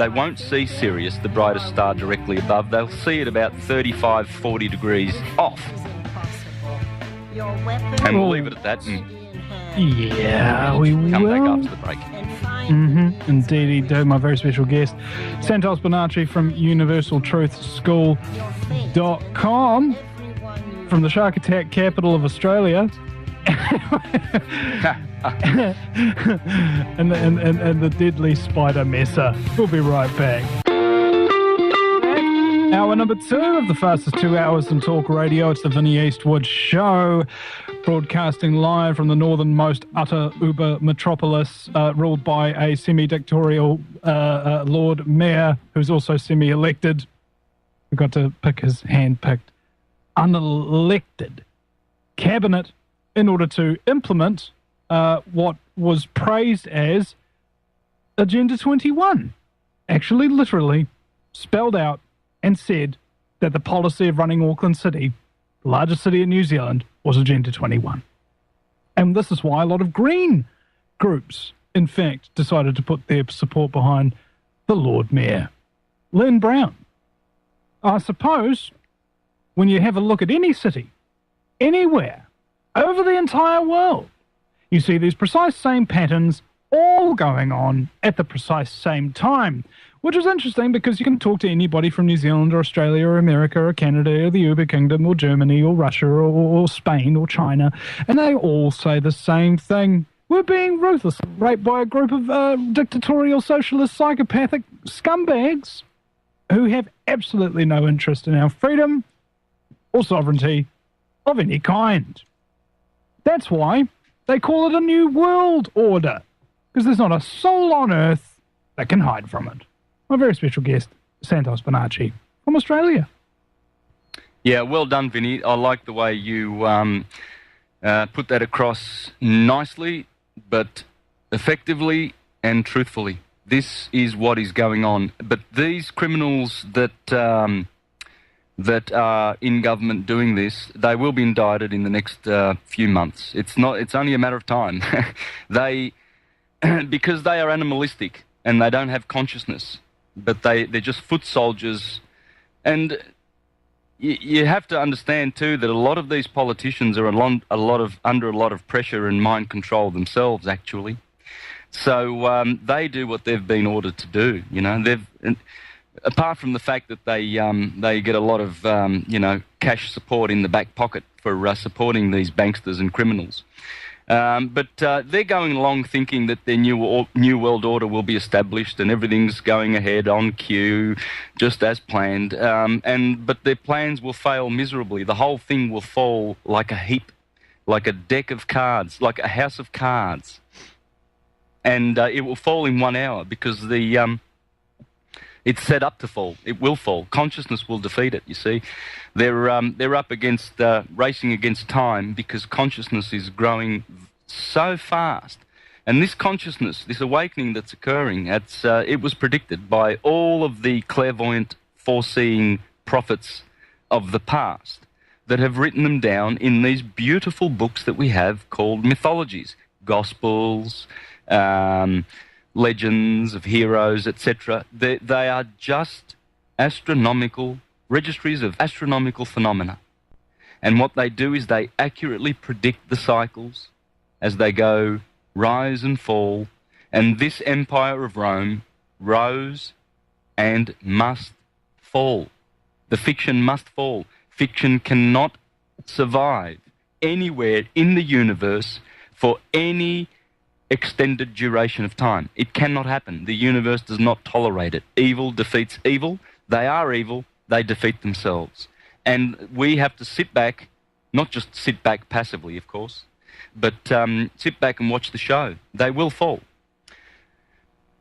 won't see Sirius, the brightest star, directly above. They'll see it about 35, 40 degrees off. And we'll leave it at that. Yeah, we will. Come back after the break. Indeed, my very special guest, Santos Bonacci from UniversalTruthSchool.com, from the Shark Attack capital of Australia, and the deadly spider messer. We'll be right back. Hour number 2 of the fastest 2 hours in talk radio. It's the Vinny Eastwood Show, broadcasting live from the northernmost utter uber metropolis, ruled by a semi-dictatorial Lord Mayor, who's also semi-elected. We got to pick his hand-picked, unelected cabinet in order to implement what was praised as Agenda 21. Actually, literally spelled out and said that the policy of running Auckland City, the largest city in New Zealand, was Agenda 21. And this is why a lot of Green groups, in fact, decided to put their support behind the Lord Mayor, Lynn Brown. I suppose when you have a look at any city, anywhere, over the entire world, you see these precise same patterns all going on at the precise same time, which is interesting because you can talk to anybody from New Zealand or Australia or America or Canada or the United Kingdom or Germany or Russia or Spain or China, and they all say the same thing. We're being ruthlessly raped by a group of dictatorial, socialist, psychopathic scumbags who have absolutely no interest in our freedom or sovereignty of any kind. That's why they call it a new world order, because there's not a soul on earth that can hide from it. My very special guest, Santos Bonacci from Australia. Yeah, well done, Vinny. I like the way you put that across nicely, but effectively and truthfully. This is what is going on. But these criminals that are in government doing this, they will be indicted in the next few months. It's only a matter of time. Because they are animalistic and they don't have consciousness, but they're just foot soldiers. And you have to understand too that a lot of these politicians are under a lot of pressure and mind control themselves, actually. So they do what they've been ordered to do. You know, apart from the fact that they get a lot of cash support in the back pocket for supporting these banksters and criminals. But they're going along thinking that their new world order will be established and everything's going ahead on cue, just as planned. But their plans will fail miserably. The whole thing will fall like a heap, like a deck of cards, like a house of cards. And it will fall in 1 hour because it's set up to fall. It will fall. Consciousness will defeat it, you see. They're up against, racing against time because consciousness is growing so fast. And this consciousness, this awakening that's occurring, it was predicted by all of the clairvoyant, foreseeing prophets of the past that have written them down in these beautiful books that we have called mythologies, gospels, legends of heroes, etc. They are just astronomical registries of astronomical phenomena. And what they do is they accurately predict the cycles as they go rise and fall. And this empire of Rome rose and must fall. The fiction must fall. Fiction cannot survive anywhere in the universe for any extended duration of time. It cannot happen. The universe does not tolerate it. Evil defeats evil. They are evil. They defeat themselves. And we have to sit back, not just sit back passively, of course, but sit back and watch the show. They will fall.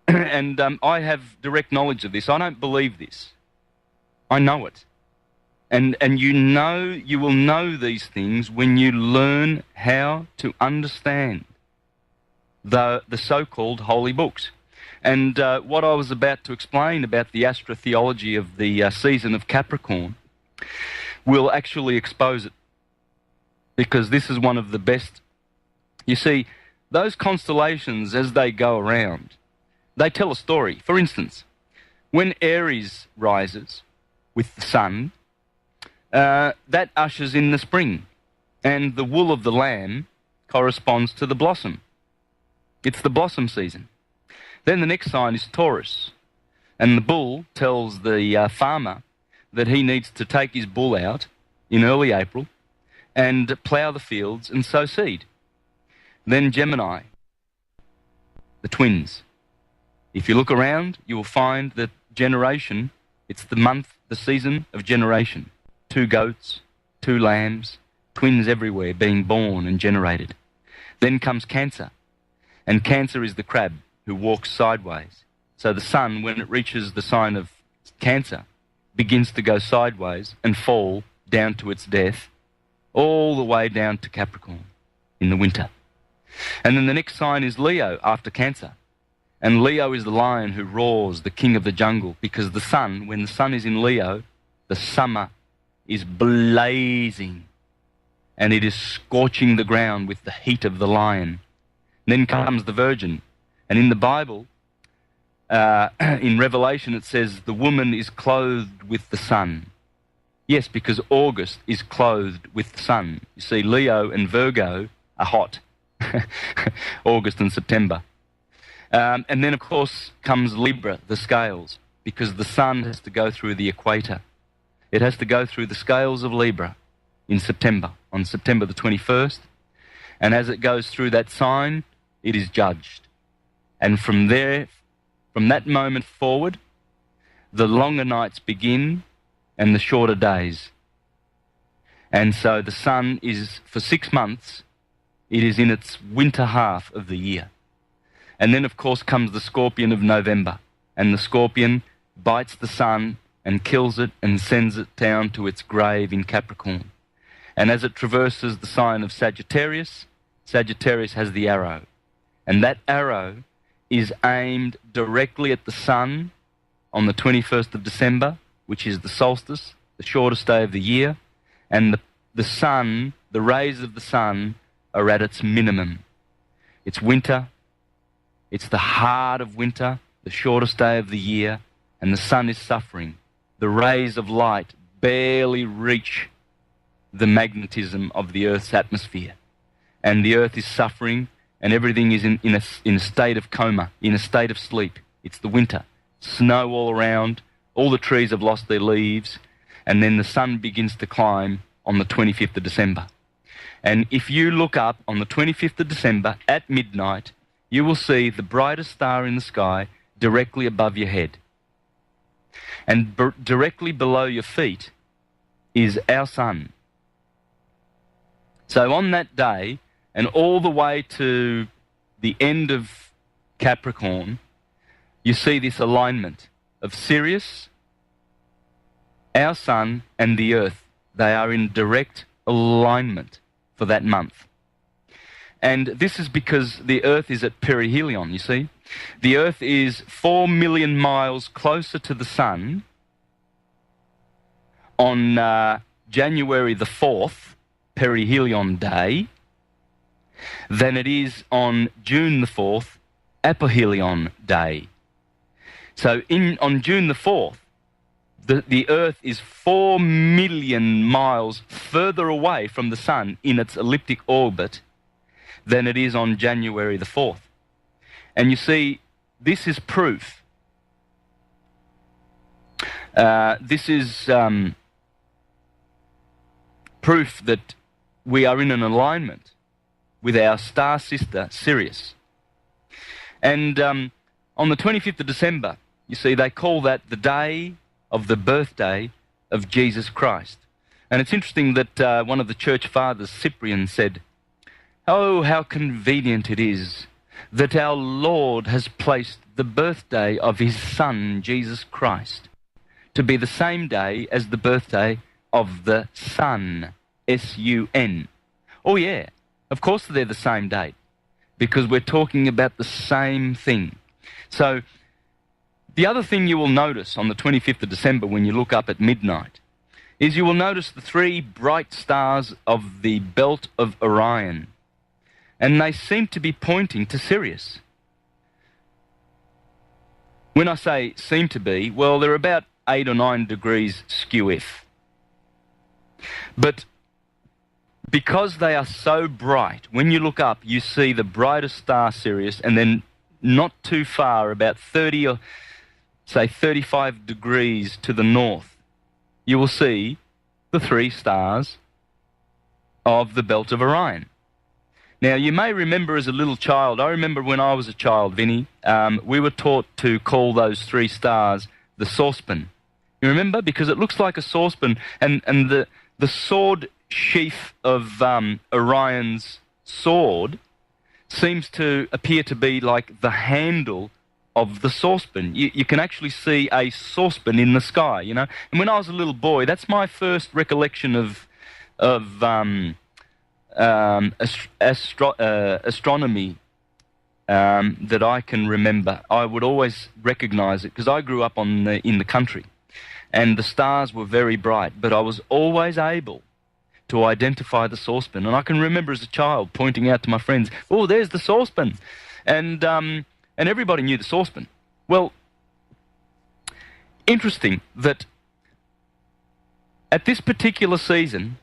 And I have direct knowledge of this. I don't believe this. I know it. And you will know these things when you learn how to understand the so-called holy books. And what I was about to explain about the astrotheology of the season of Capricorn will actually expose it, because this is one of the best. You see, those constellations, as they go around, they tell a story. For instance, when Aries rises with the sun, that ushers in the spring, and the wool of the lamb corresponds to the blossom. It's the blossom season. Then the next sign is Taurus, and the bull tells the farmer that he needs to take his bull out in early April and plough the fields and sow seed. Then Gemini, the twins. If you look around, you will find that generation, it's the month, the season of generation. 2 goats, 2 lambs, twins everywhere being born and generated. Then comes Cancer, and Cancer is the crab who walks sideways. So the sun, when it reaches the sign of Cancer, begins to go sideways and fall down to its death, all the way down to Capricorn in the winter. And then the next sign is Leo after Cancer. And Leo is the lion who roars, the king of the jungle, because the sun, when the sun is in Leo, the summer is blazing, and it is scorching the ground with the heat of the lion. And then comes the virgin. And in the Bible, in Revelation, it says the woman is clothed with the sun. Yes, because August is clothed with the sun. You see, Leo and Virgo are hot. August and September. And then, of course, comes Libra, the scales, because the sun has to go through the equator. It has to go through the scales of Libra in September, on September the 21st. And as it goes through that sign, it is judged. And from there, from that moment forward, the longer nights begin and the shorter days. And so the sun is, for 6 months, it is in its winter half of the year. And then, of course, comes the scorpion of November. And the scorpion bites the sun and kills it and sends it down to its grave in Capricorn. And as it traverses the sign of Sagittarius, Sagittarius has the arrow. And that arrow is aimed directly at the sun on the 21st of December, which is the solstice, the shortest day of the year. And the sun, the rays of the sun, are at its minimum. It's winter. It's the heart of winter, the shortest day of the year, and the sun is suffering. The rays of light barely reach the magnetism of the Earth's atmosphere. And the Earth is suffering, and everything is in a state of coma, in a state of sleep. It's the winter. Snow all around, all the trees have lost their leaves, and then the sun begins to climb on the 25th of December. And if you look up on the 25th of December at midnight, you will see the brightest star in the sky directly above your head. And directly below your feet is our sun. So on that day, and all the way to the end of Capricorn, you see this alignment of Sirius, our sun, and the Earth. They are in direct alignment for that month. And this is because the Earth is at perihelion, you see. The Earth is 4 million miles closer to the sun on January the 4th, perihelion day, than it is on June the 4th, aphelion day. So on June the 4th, the Earth is 4 million miles further away from the sun in its elliptic orbit than it is on January the 4th. And you see, this is proof. This is proof that we are in an alignment with our star sister, Sirius. And on the 25th of December, you see, they call that the day of the birthday of Jesus Christ. And it's interesting that one of the church fathers, Cyprian, said, "Oh, how convenient it is that our Lord has placed the birthday of his Son, Jesus Christ, to be the same day as the birthday of the Sun, S-U-N. Oh yeah, of course they're the same date, because we're talking about the same thing. So the other thing you will notice on the 25th of December when you look up at midnight is you will notice the 3 bright stars of the belt of Orion. And they seem to be pointing to Sirius. When I say seem to be, well, they're about 8 or 9 degrees skew-if. But because they are so bright, when you look up, you see the brightest star, Sirius, and then not too far, about 30 or, say, 35 degrees to the north, you will see the 3 stars of the belt of Orion. Now, you may remember as a little child, I remember when I was a child, Vinny, we were taught to call those 3 stars the saucepan. You remember? Because it looks like a saucepan, and the sword sheath of Orion's sword seems to appear to be like the handle of the saucepan. You can actually see a saucepan in the sky, you know. And when I was a little boy, that's my first recollection of astronomy that I can remember. I would always recognize it because I grew up in the country. and the stars were very bright, but I was always able to identify the saucepan. And I can remember as a child pointing out to my friends, "Oh, there's the saucepan." And everybody knew the saucepan. Well, interesting that at this particular season,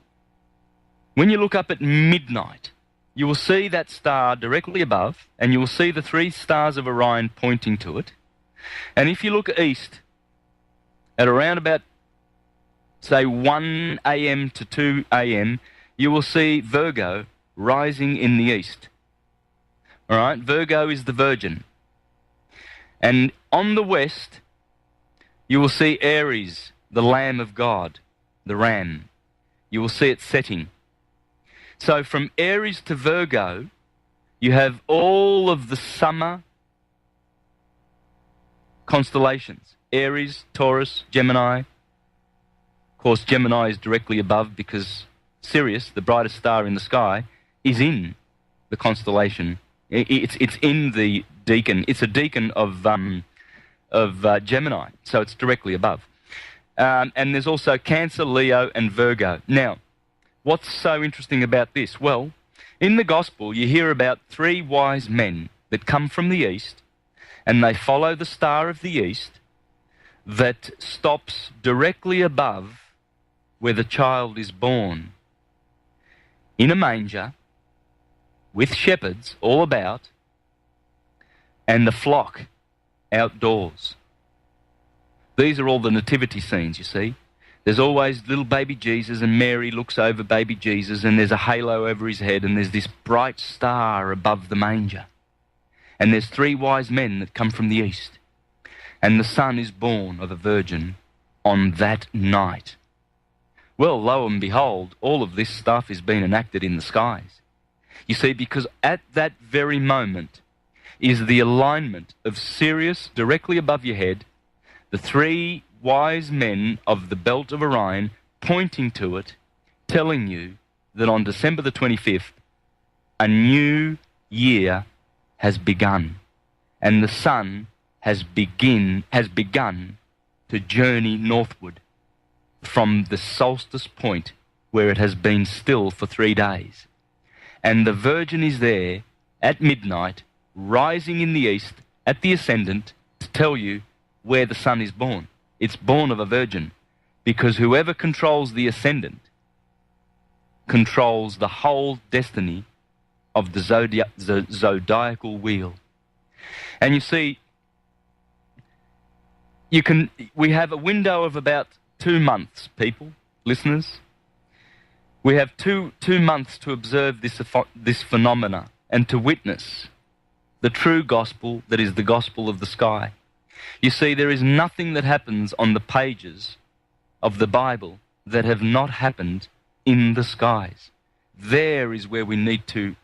when you look up at midnight, you will see that star directly above, and you will see the 3 stars of Orion pointing to it. And if you look east, at around about, say, 1 a.m. to 2 a.m., you will see Virgo rising in the east. All right, Virgo is the Virgin. And on the west, you will see Aries, the Lamb of God, the Ram. You will see it setting. So from Aries to Virgo, you have all of the summer constellations. Aries, Taurus, Gemini. Of course, Gemini is directly above because Sirius, the brightest star in the sky, is in the constellation. It's in the decan. It's a decan of Gemini, so it's directly above. And there's also Cancer, Leo, and Virgo. Now, what's so interesting about this? Well, in the Gospel, you hear about 3 wise men that come from the east, and they follow the star of the east that stops directly above where the child is born, in a manger, with shepherds all about, and the flock outdoors. These are all the nativity scenes, you see. There's always little baby Jesus, and Mary looks over baby Jesus, and there's a halo over his head, and there's this bright star above the manger. And there's 3 wise men that come from the east. And the son is born of a virgin on that night. Well, lo and behold, all of this stuff is being enacted in the skies. You see, because at that very moment is the alignment of Sirius directly above your head, the 3 wise men of the belt of Orion pointing to it, telling you that on December the 25th, a new year has begun, and the sun has begun to journey northward from the solstice point where it has been still for 3 days. And the Virgin is there at midnight, rising in the east at the ascendant to tell you where the sun is born. It's born of a virgin, because whoever controls the ascendant controls the whole destiny of the zodiacal wheel. And you see, we have a window of about 2 months, people, listeners. We have two months to observe this phenomena and to witness the true gospel that is the gospel of the sky. You see, there is nothing that happens on the pages of the Bible that have not happened in the skies. There is where we need to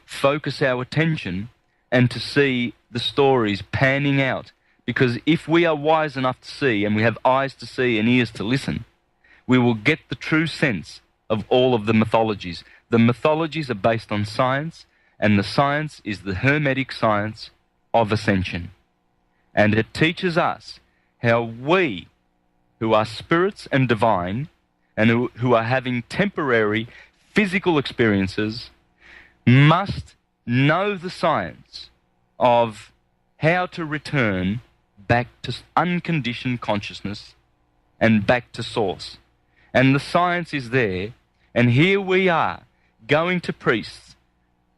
focus our attention and to see the stories panning out. Because if we are wise enough to see, and we have eyes to see and ears to listen, we will get the true sense of all of the mythologies. The mythologies are based on science, and the science is the Hermetic science of ascension. And it teaches us how we, who are spirits and divine, and who are having temporary physical experiences, must know the science of how to return back to unconditioned consciousness and back to source. And the science is there, and here we are going to priests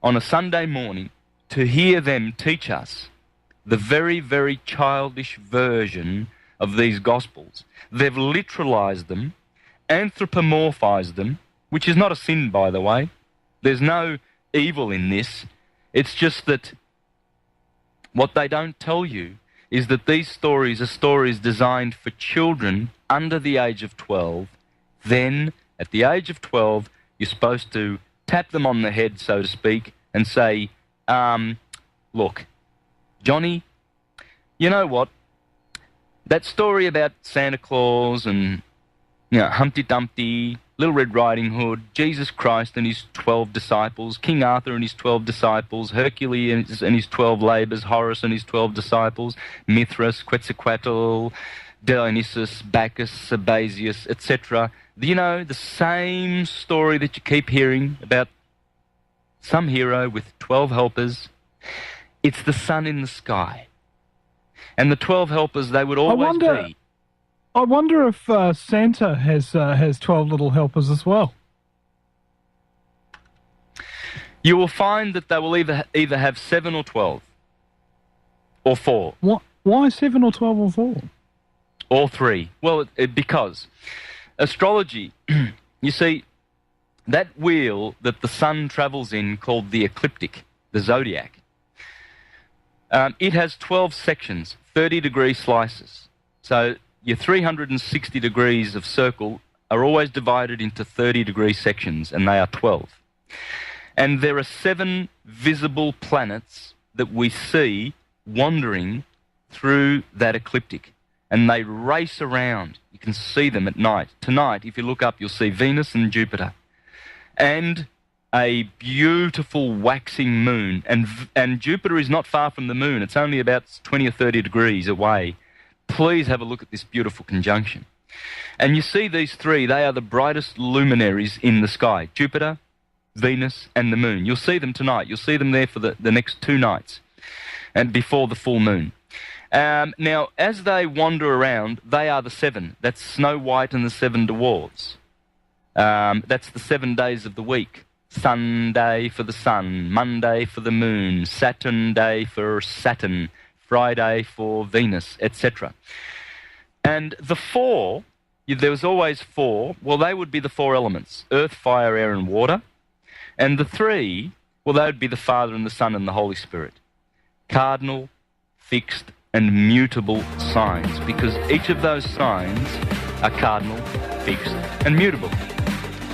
on a Sunday morning to hear them teach us the very, very childish version of these Gospels. They've literalized them, anthropomorphized them, which is not a sin, by the way. There's no evil in this. It's just that what they don't tell you is that these stories are stories designed for children under the age of 12. Then, at the age of 12, you're supposed to tap them on the head, so to speak, and say, look, Johnny, you know what? That story about Santa Claus and, Humpty Dumpty, Little Red Riding Hood, Jesus Christ and his 12 disciples, King Arthur and his 12 disciples, Hercules and his 12 labours, Horus and his 12 disciples, Mithras, Quetzalcoatl, Dionysus, Bacchus, Sabazius, etc. You know, the same story that you keep hearing about some hero with 12 helpers. It's the sun in the sky. And the 12 helpers, they would always be. I wonder if Santa has 12 little helpers as well. You will find that they will either have 7 or 12. Or 4. What? Why 7 or 12 or 4? Or 3. Well, because astrology, you see, that wheel that the sun travels in called the ecliptic, the zodiac, it has 12 sections, 30-degree slices. So your 360 degrees of circle are always divided into 30-degree sections, and they are 12. And there are 7 visible planets that we see wandering through that ecliptic. And they race around. You can see them at night. Tonight, if you look up, you'll see Venus and Jupiter. And a beautiful waxing moon. And Jupiter is not far from the moon. It's only about 20 or 30 degrees away. Please have a look at this beautiful conjunction. And you see these 3, they are the brightest luminaries in the sky. Jupiter, Venus, and the moon. You'll see them tonight. You'll see them there for the next 2 nights. And before the full moon. Now, as they wander around, they are the 7. That's Snow White and the 7 dwarves. That's the 7 days of the week. Sunday for the sun, Monday for the moon, Saturn day for Saturn, Friday for Venus, etc. And the 4, there was always 4, well, they would be the 4 elements, earth, fire, air, and water. And the 3, well, they would be the Father and the Son and the Holy Spirit. Cardinal, fixed, and mutable signs, because each of those signs are cardinal, fixed, and mutable.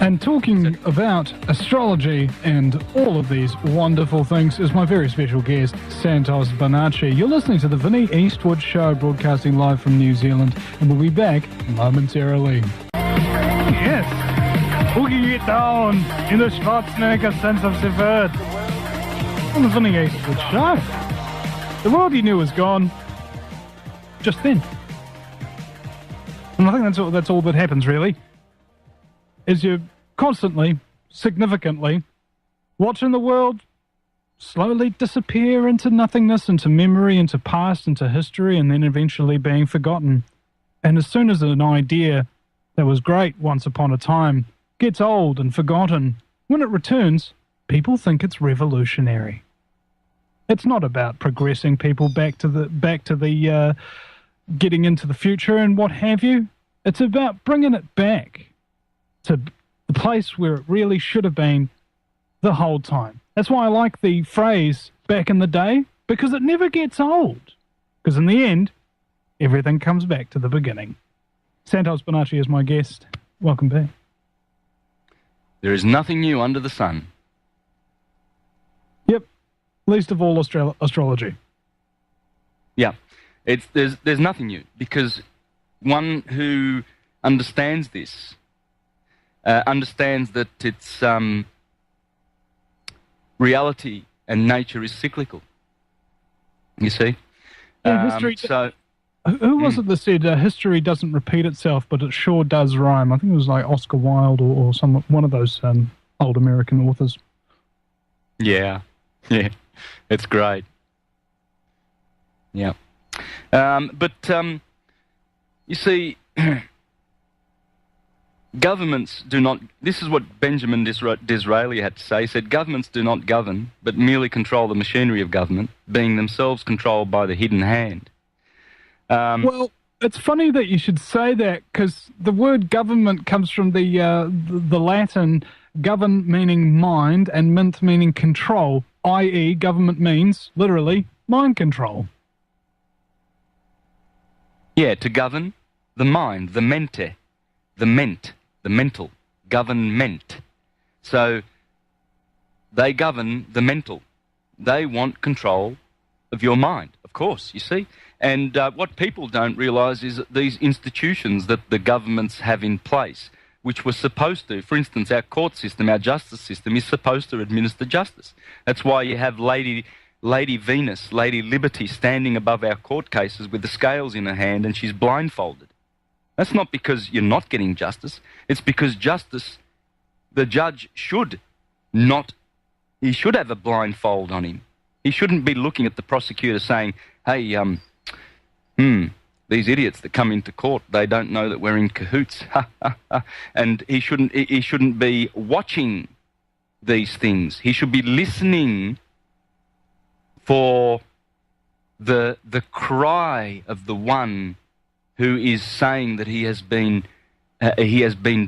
And talking about astrology and all of these wonderful things is my very special guest, Santos Bonacci. You're listening to the Vinny Eastwood Show, broadcasting live from New Zealand, and we'll be back momentarily. Yes, we can get down in the Schwarzenegger sense of the word on the Vinny Eastwood Show. The world you knew was gone just then. And I think that's all that happens, really, is you're constantly, significantly watching the world slowly disappear into nothingness, into memory, into past, into history, and then eventually being forgotten. And as soon as an idea that was great once upon a time gets old and forgotten, when it returns, people think it's revolutionary. It's not about progressing people back to the getting into the future and what have you. It's about bringing it back to the place where it really should have been the whole time. That's why I like the phrase back in the day, because it never gets old. Because in the end, everything comes back to the beginning. Santos Bonacci is my guest. Welcome back. There is nothing new under the sun. Yep. Least of all astrology. Yeah. There's nothing new, because one who understands this understands that its reality and nature is cyclical. You see? Yeah, history. Who was it that said history doesn't repeat itself, but it sure does rhyme? I think it was like Oscar Wilde or one of those old American authors. Yeah, it's great. Yeah. But you see, governments do not, this is what Benjamin Disraeli had to say. He said, governments do not govern, but merely control the machinery of government, being themselves controlled by the hidden hand. Well, it's funny that you should say that, because the word government comes from the Latin govern meaning mind and ment meaning control, i.e. government means, literally, mind control. Yeah, to govern the mind, the mente, the mental, government. So they govern the mental. They want control of your mind, of course, you see. And what people don't realise is that these institutions that the governments have in place, which were supposed to, for instance, our court system, our justice system, is supposed to administer justice. That's why you have Lady Lady Venus, Lady Liberty standing above our court cases with the scales in her hand and she's blindfolded. That's not because you're not getting justice. It's because justice, the judge should not, he should have a blindfold on him. He shouldn't be looking at the prosecutor saying, hey, these idiots that come into court, they don't know that we're in cahoots. And he shouldn't be watching these things. He should be listening for the cry of the one who is saying that he has been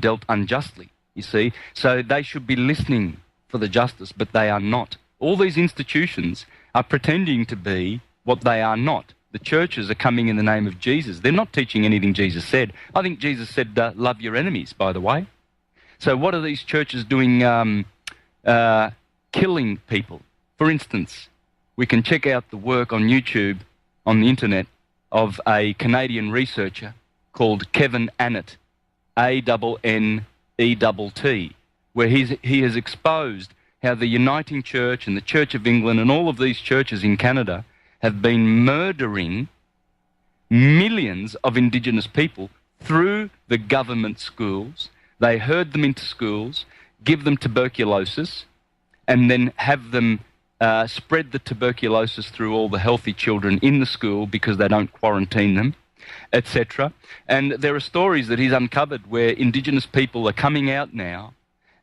dealt unjustly, you see. So they should be listening for the justice, but they are not. All these institutions are pretending to be what they are not. The churches are coming in the name of Jesus. They're not teaching anything Jesus said. I think Jesus said, love your enemies, by the way. So what are these churches doing, killing people? For instance, we can check out the work on YouTube, on the internet, of a Canadian researcher called Kevin Annett, Annett, where he has exposed how the Uniting Church and the Church of England and all of these churches in Canada have been murdering millions of Indigenous people through the government schools. They herd them into schools, give them tuberculosis, and then have them spread the tuberculosis through all the healthy children in the school because they don't quarantine them, etc. And there are stories that he's uncovered where Indigenous people are coming out now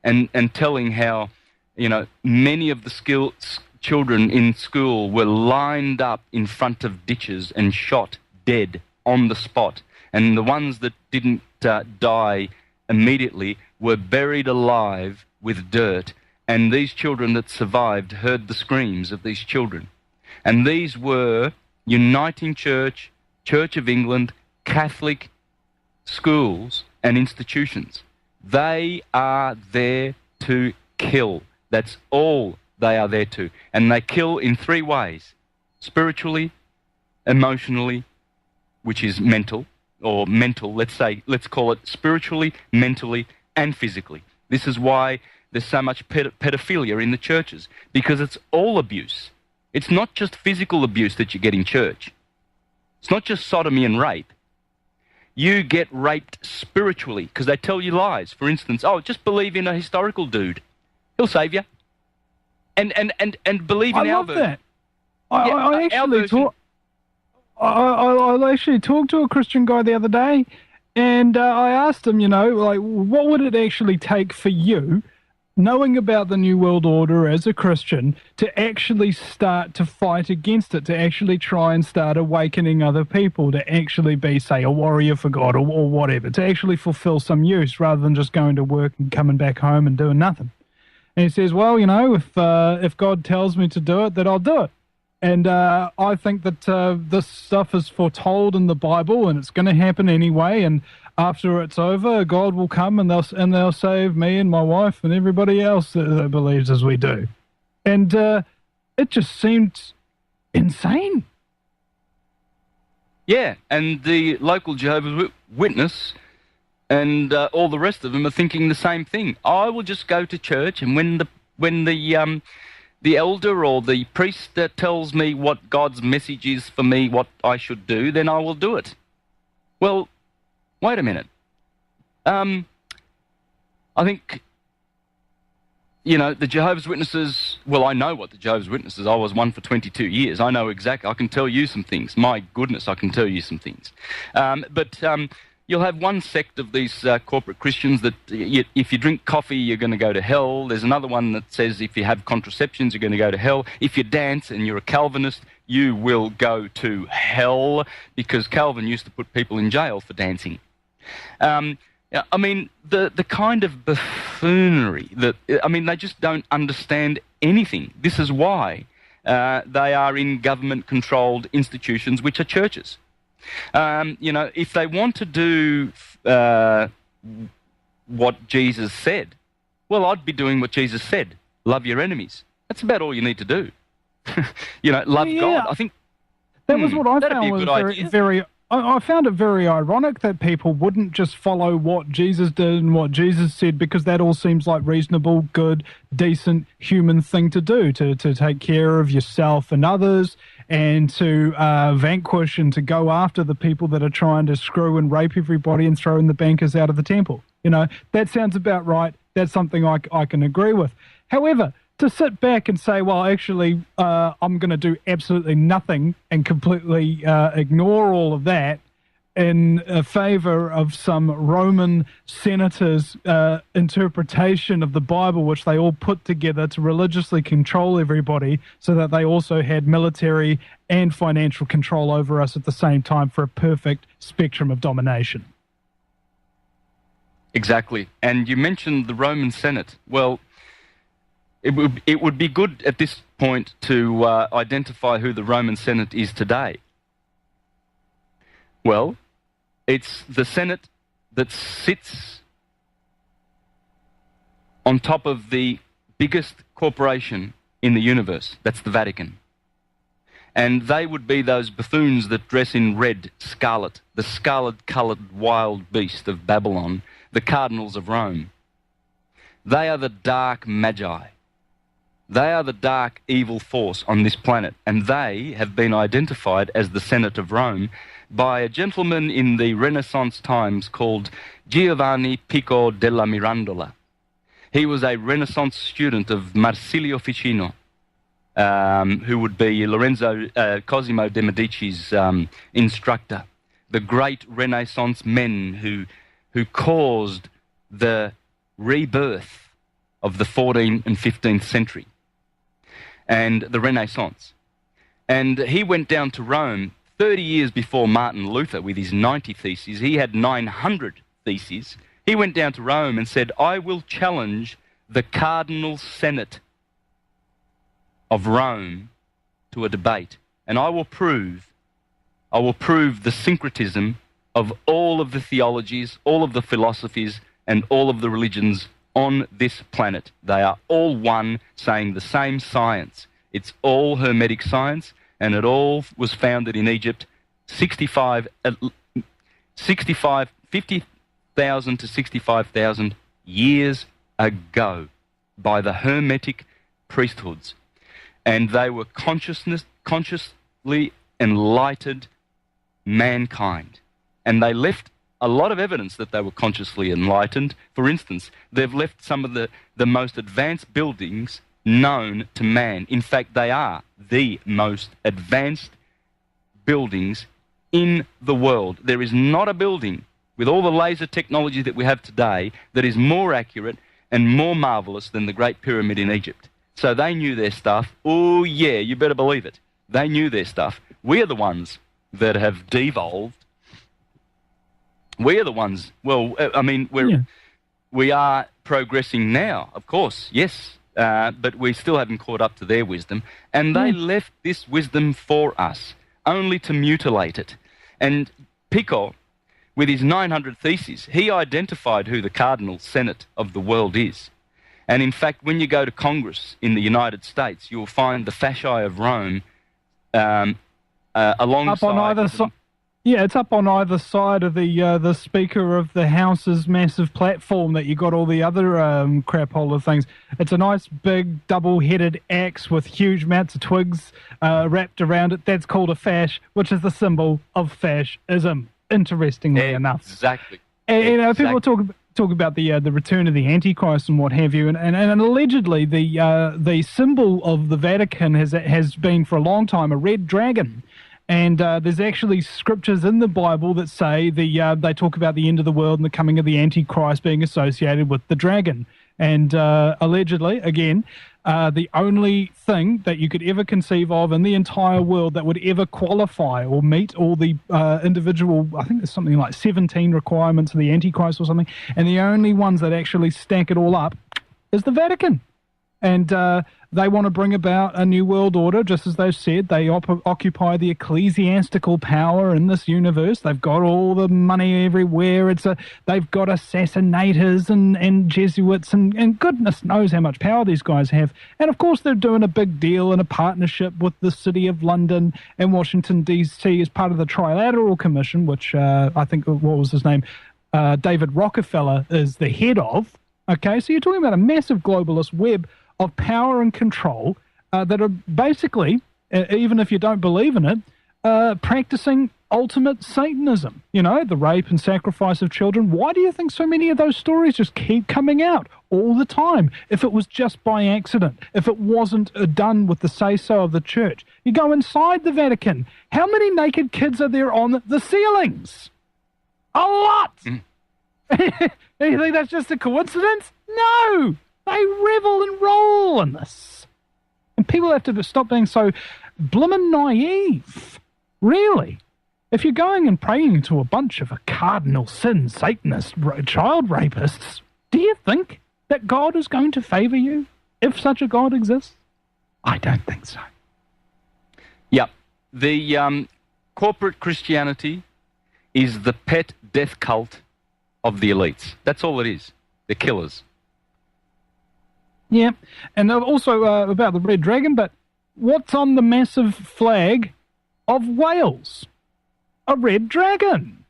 and telling how, you know, many of the children in school were lined up in front of ditches and shot dead on the spot. And the ones that didn't die immediately were buried alive with dirt. And these children that survived heard the screams of these children. And these were Uniting Church, Church of England, Catholic schools and institutions. They are there to kill. That's all they are there to. And they kill in three ways: spiritually, emotionally, which is mental, or mental, let's call it spiritually, mentally, and physically. This is why there's so much pedophilia in the churches, because it's all abuse. It's not just physical abuse that you get in church. It's not just sodomy and rape. You get raped spiritually because they tell you lies. For instance, just believe in a historical dude. He'll save you. And believe in our version. I actually talked to a Christian guy the other day, and I asked him, what would it actually take for you, knowing about the New World Order as a Christian, to actually start to fight against it, to actually try and start awakening other people, to actually be, say, a warrior for God or whatever, to actually fulfill some use rather than just going to work and coming back home and doing nothing. And he says, well, if God tells me to do it, then I'll do it. And I think that this stuff is foretold in the Bible, and it's going to happen anyway. And after it's over, God will come and they'll save me and my wife and everybody else that believes as we do. And it just seemed insane. Yeah, and the local Jehovah's Witness and all the rest of them are thinking the same thing. I will just go to church, and when the elder or the priest tells me what God's message is for me, what I should do, then I will do it. Well, wait a minute. I think, the Jehovah's Witnesses, well, I know what the Jehovah's Witnesses, I was one for 22 years. I know exactly, I can tell you some things. My goodness, I can tell you some things. But you'll have one sect of these corporate Christians that if you drink coffee, you're going to go to hell. There's another one that says if you have contraceptions, you're going to go to hell. If you dance and you're a Calvinist, you will go to hell, because Calvin used to put people in jail for dancing. The kind of buffoonery they just don't understand anything. This is why they are in government-controlled institutions, which are churches. If they want to do what Jesus said, well, I'd be doing what Jesus said. Love your enemies. That's about all you need to do. Love God. I think that was what I found was very I found it very ironic that people wouldn't just follow what Jesus did and what Jesus said, because that all seems like reasonable, good, decent human thing to do, to take care of yourself and others, and to vanquish and to go after the people that are trying to screw and rape everybody and throwing the bankers out of the temple. You know, that sounds about right. That's something I can agree with. However, to sit back and say, well, actually, I'm going to do absolutely nothing and completely ignore all of that in favor of some Roman senators' interpretation of the Bible, which they all put together to religiously control everybody so that they also had military and financial control over us at the same time for a perfect spectrum of domination. Exactly. And you mentioned the Roman Senate. Well, it would be good at this point to identify who the Roman Senate is today. Well, it's the Senate that sits on top of the biggest corporation in the universe. That's the Vatican. And they would be those buffoons that dress in red, scarlet, the scarlet-coloured wild beast of Babylon, the cardinals of Rome. They are the dark magi. They are the dark evil force on this planet, and they have been identified as the Senate of Rome by a gentleman in the Renaissance times called Giovanni Pico della Mirandola. He was a Renaissance student of Marsilio Ficino, who would be Cosimo de' Medici's instructor, the great Renaissance men who caused the rebirth of the 14th and 15th century and the Renaissance. And he went down to Rome 30 years before Martin Luther with his 90 theses. He had 900 theses. He went down to Rome and said, I will challenge the Cardinal Senate of Rome to a debate, and I will prove the syncretism of all of the theologies, all of the philosophies, and all of the religions on this planet. They are all one, saying the same science. It's all Hermetic science, and it all was founded in Egypt 50,000 to 65,000 years ago by the Hermetic priesthoods. And they were consciously enlightened mankind. And they left a lot of evidence that they were consciously enlightened. For instance, they've left some of the most advanced buildings known to man. In fact, they are the most advanced buildings in the world. There is not a building with all the laser technology that we have today that is more accurate and more marvelous than the Great Pyramid in Egypt. So they knew their stuff. Oh yeah, you better believe it. They knew their stuff. We are the ones that have devolved. We are the ones, well, I mean, we are progressing now, of course, yes, but we still haven't caught up to their wisdom. And they left this wisdom for us, only to mutilate it. And Pico, with his 900 theses, he identified who the Cardinal Senate of the world is. And in fact, when you go to Congress in the United States, you'll find the fasci of Rome alongside... Up on either side. Yeah, it's up on either side of the Speaker of the House's massive platform that you got all the other crapola things. It's a nice big double-headed axe with huge amounts of twigs wrapped around it. That's called a fash, which is the symbol of fascism, interestingly enough. Exactly. And, you know, people talk about the return of the Antichrist and what have you, and allegedly the symbol of the Vatican has been for a long time a red dragon. And there's actually scriptures in the Bible that say they talk about the end of the world and the coming of the Antichrist being associated with the dragon. And allegedly, again, the only thing that you could ever conceive of in the entire world that would ever qualify or meet all the individual, I think there's something like 17 requirements of the Antichrist or something, and the only ones that actually stack it all up is the Vatican. And they want to bring about a new world order, just as they've said. They occupy the ecclesiastical power in this universe. They've got all the money everywhere. They've got assassinators and Jesuits and goodness knows how much power these guys have. And, of course, they're doing a big deal in a partnership with the City of London and Washington, D.C. as part of the Trilateral Commission, which I think, what was his name? David Rockefeller is the head of. Okay, so you're talking about a massive globalist web of power and control that are basically, even if you don't believe in it, practicing ultimate Satanism. You know, the rape and sacrifice of children. Why do you think so many of those stories just keep coming out all the time? If it was just by accident, if it wasn't done with the say-so of the church. You go inside the Vatican. How many naked kids are there on the ceilings? A lot! You think that's just a coincidence? No! They revel and roll in this. And people have to stop being so blimmin' naive. Really. If you're going and praying to a bunch of cardinal sin Satanist child rapists, do you think that God is going to favor you, if such a God exists? I don't think so. Yeah. The corporate Christianity is the pet death cult of the elites. That's all it is. The killers. Yeah, and also about the Red Dragon, but what's on the massive flag of Wales? A red dragon.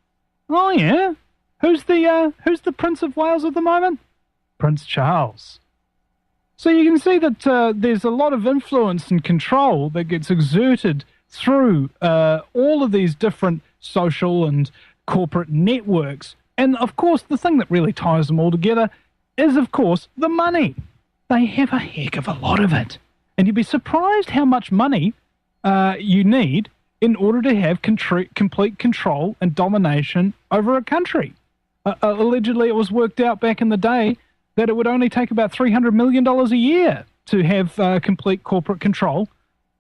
Oh yeah. Who's the Prince of Wales at the moment? Prince Charles. So you can see that there's a lot of influence and control that gets exerted through all of these different social and corporate networks. And of course, the thing that really ties them all together is, of course, the money. They have a heck of a lot of it. And you'd be surprised how much money you need in order to have complete control and domination over a country. Allegedly, it was worked out back in the day that it would only take about $300 million a year to have complete corporate control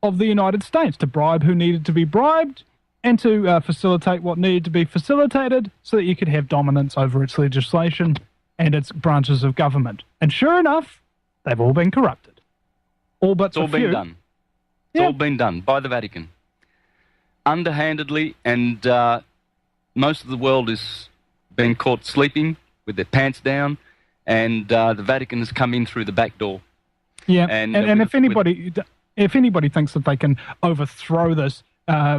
of the United States, to bribe who needed to be bribed and to facilitate what needed to be facilitated so that you could have dominance over its legislation and its branches of government. And sure enough, they've all been corrupted. All but it's all been done. It's all been done by the Vatican. Underhandedly, and most of the world is being caught sleeping with their pants down, and the Vatican has come in through the back door. Yeah, and if anybody thinks that they can overthrow this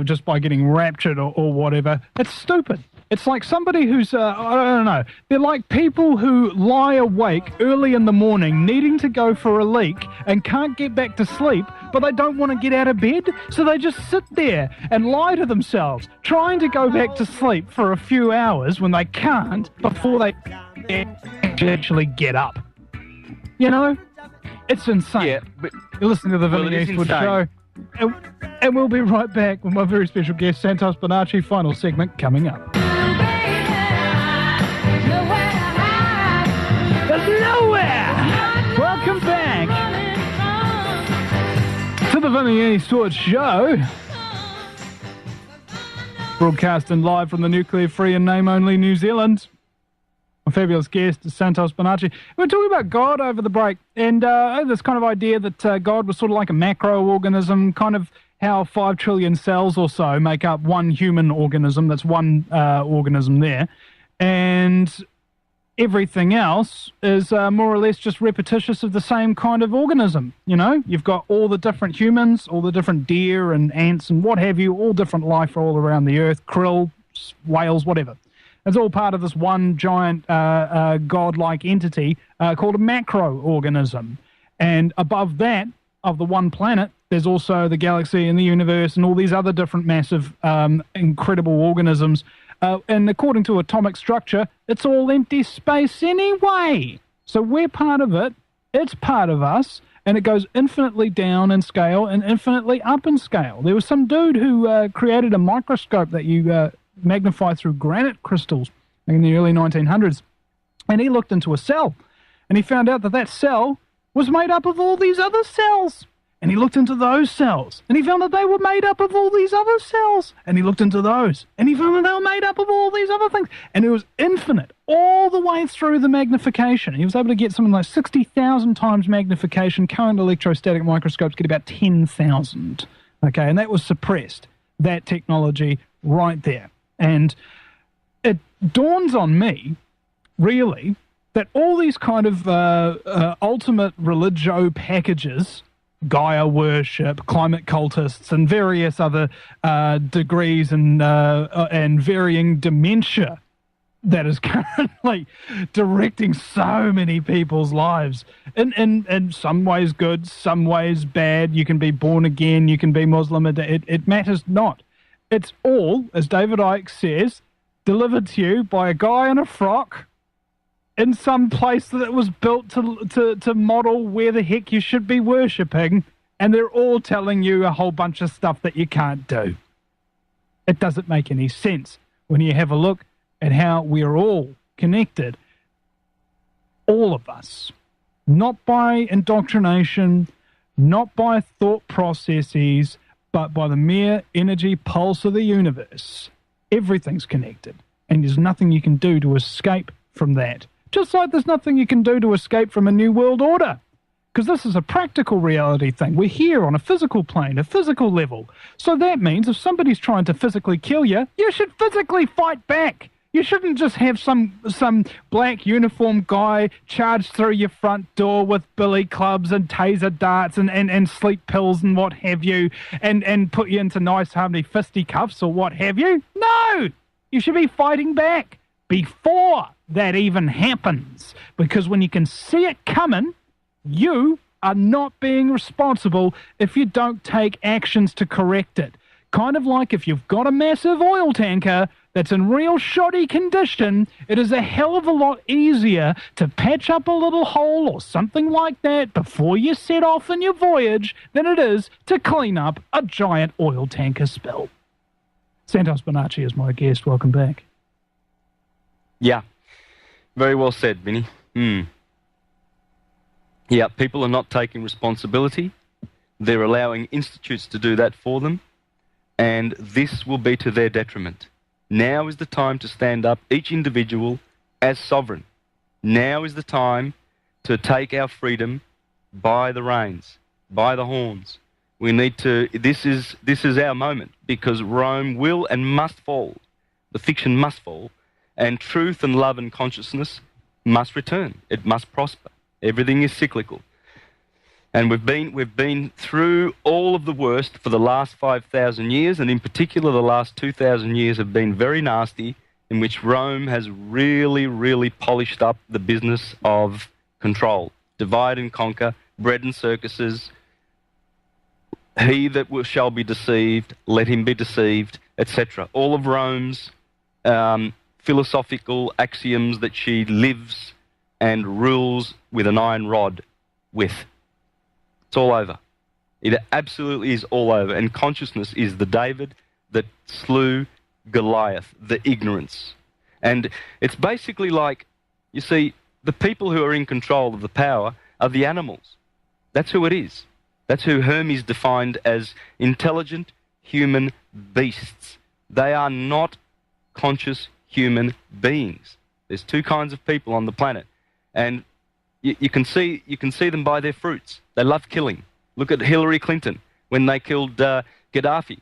just by getting raptured or whatever, it's stupid. It's like somebody who's, I don't know, they're like people who lie awake early in the morning needing to go for a leak and can't get back to sleep, but they don't want to get out of bed, so they just sit there and lie to themselves, trying to go back to sleep for a few hours when they can't before they actually get up. You know? It's insane. Yeah, you're listening to the Vinny Eastwood Show. And we'll be right back with my very special guest, Santos Bonacci. Final segment coming up. There's nowhere! Welcome back to the Vinny Eastwood Show. Broadcasting live from the nuclear-free and name-only New Zealand. My fabulous guest is Santos Bonacci. We're talking about God over the break, and this kind of idea that God was sort of like a macroorganism, kind of how 5 trillion cells or so make up one human organism. That's one organism there. And everything else is more or less just repetitious of the same kind of organism. You know, you've got all the different humans, all the different deer and ants and what have you, all different life all around the earth, krill, whales, whatever. It's all part of this one giant godlike entity called a macroorganism. And above that, of the one planet, there's also the galaxy and the universe and all these other different massive, incredible organisms. And according to atomic structure, it's all empty space anyway. So we're part of it, it's part of us, and it goes infinitely down in scale and infinitely up in scale. There was some dude who created a microscope that you magnify through granite crystals in the early 1900s, and he looked into a cell, and he found out that that cell was made up of all these other cells. And he looked into those cells, and he found that they were made up of all these other cells. And he looked into those, and he found that they were made up of all these other things. And it was infinite, all the way through the magnification. He was able to get something like 60,000 times magnification. Current electrostatic microscopes get about 10,000. Okay, and that was suppressed, that technology right there. And it dawns on me, really, that all these kind of ultimate religio packages, Gaia worship, climate cultists, and various other degrees and varying dementia that is currently directing so many people's lives. In some ways good, some ways bad. You can be born again, you can be Muslim. It matters not. It's all, as David Icke says, delivered to you by a guy in a frock in some place that was built to model where the heck you should be worshipping, and they're all telling you a whole bunch of stuff that you can't do. It doesn't make any sense when you have a look at how we're all connected. All of us. Not by indoctrination, not by thought processes, but by the mere energy pulse of the universe. Everything's connected, and there's nothing you can do to escape from that. Just like there's nothing you can do to escape from a new world order. Because this is a practical reality thing. We're here on a physical plane, a physical level. So that means if somebody's trying to physically kill you, you should physically fight back. You shouldn't just have some black uniformed guy charge through your front door with billy clubs and taser darts and sleep pills and what have you, and put you into nice harmony fisticuffs or what have you. No! You should be fighting back before that even happens. Because when you can see it coming, you are not being responsible if you don't take actions to correct it. Kind of like if you've got a massive oil tanker that's in real shoddy condition, it is a hell of a lot easier to patch up a little hole or something like that before you set off on your voyage than it is to clean up a giant oil tanker spill. Santos Bonacci is my guest. Welcome back. Yeah, very well said, Vinny. Yeah, people are not taking responsibility. They're allowing institutes to do that for them, and this will be to their detriment. Now is the time to stand up, each individual, as sovereign. Now is the time to take our freedom by the reins, by the horns. We need to, this is our moment, because Rome will and must fall. The fiction must fall, and truth and love and consciousness must return. It must prosper. Everything is cyclical. And we've been through all of the worst for the last 5,000 years, and in particular the last 2,000 years have been very nasty, in which Rome has really, really polished up the business of control. Divide and conquer, bread and circuses, he that shall be deceived, let him be deceived, etc. All of Rome's philosophical axioms that she lives and rules with an iron rod with. It's all over. It absolutely is all over. And consciousness is the David that slew Goliath, the ignorance. And it's basically like, you see, the people who are in control of the power are the animals. That's who it is. That's who Hermes defined as intelligent human beasts. They are not conscious human beings. There's two kinds of people on the planet. And you can see them by their fruits. They love killing. Look at Hillary Clinton when they killed Gaddafi.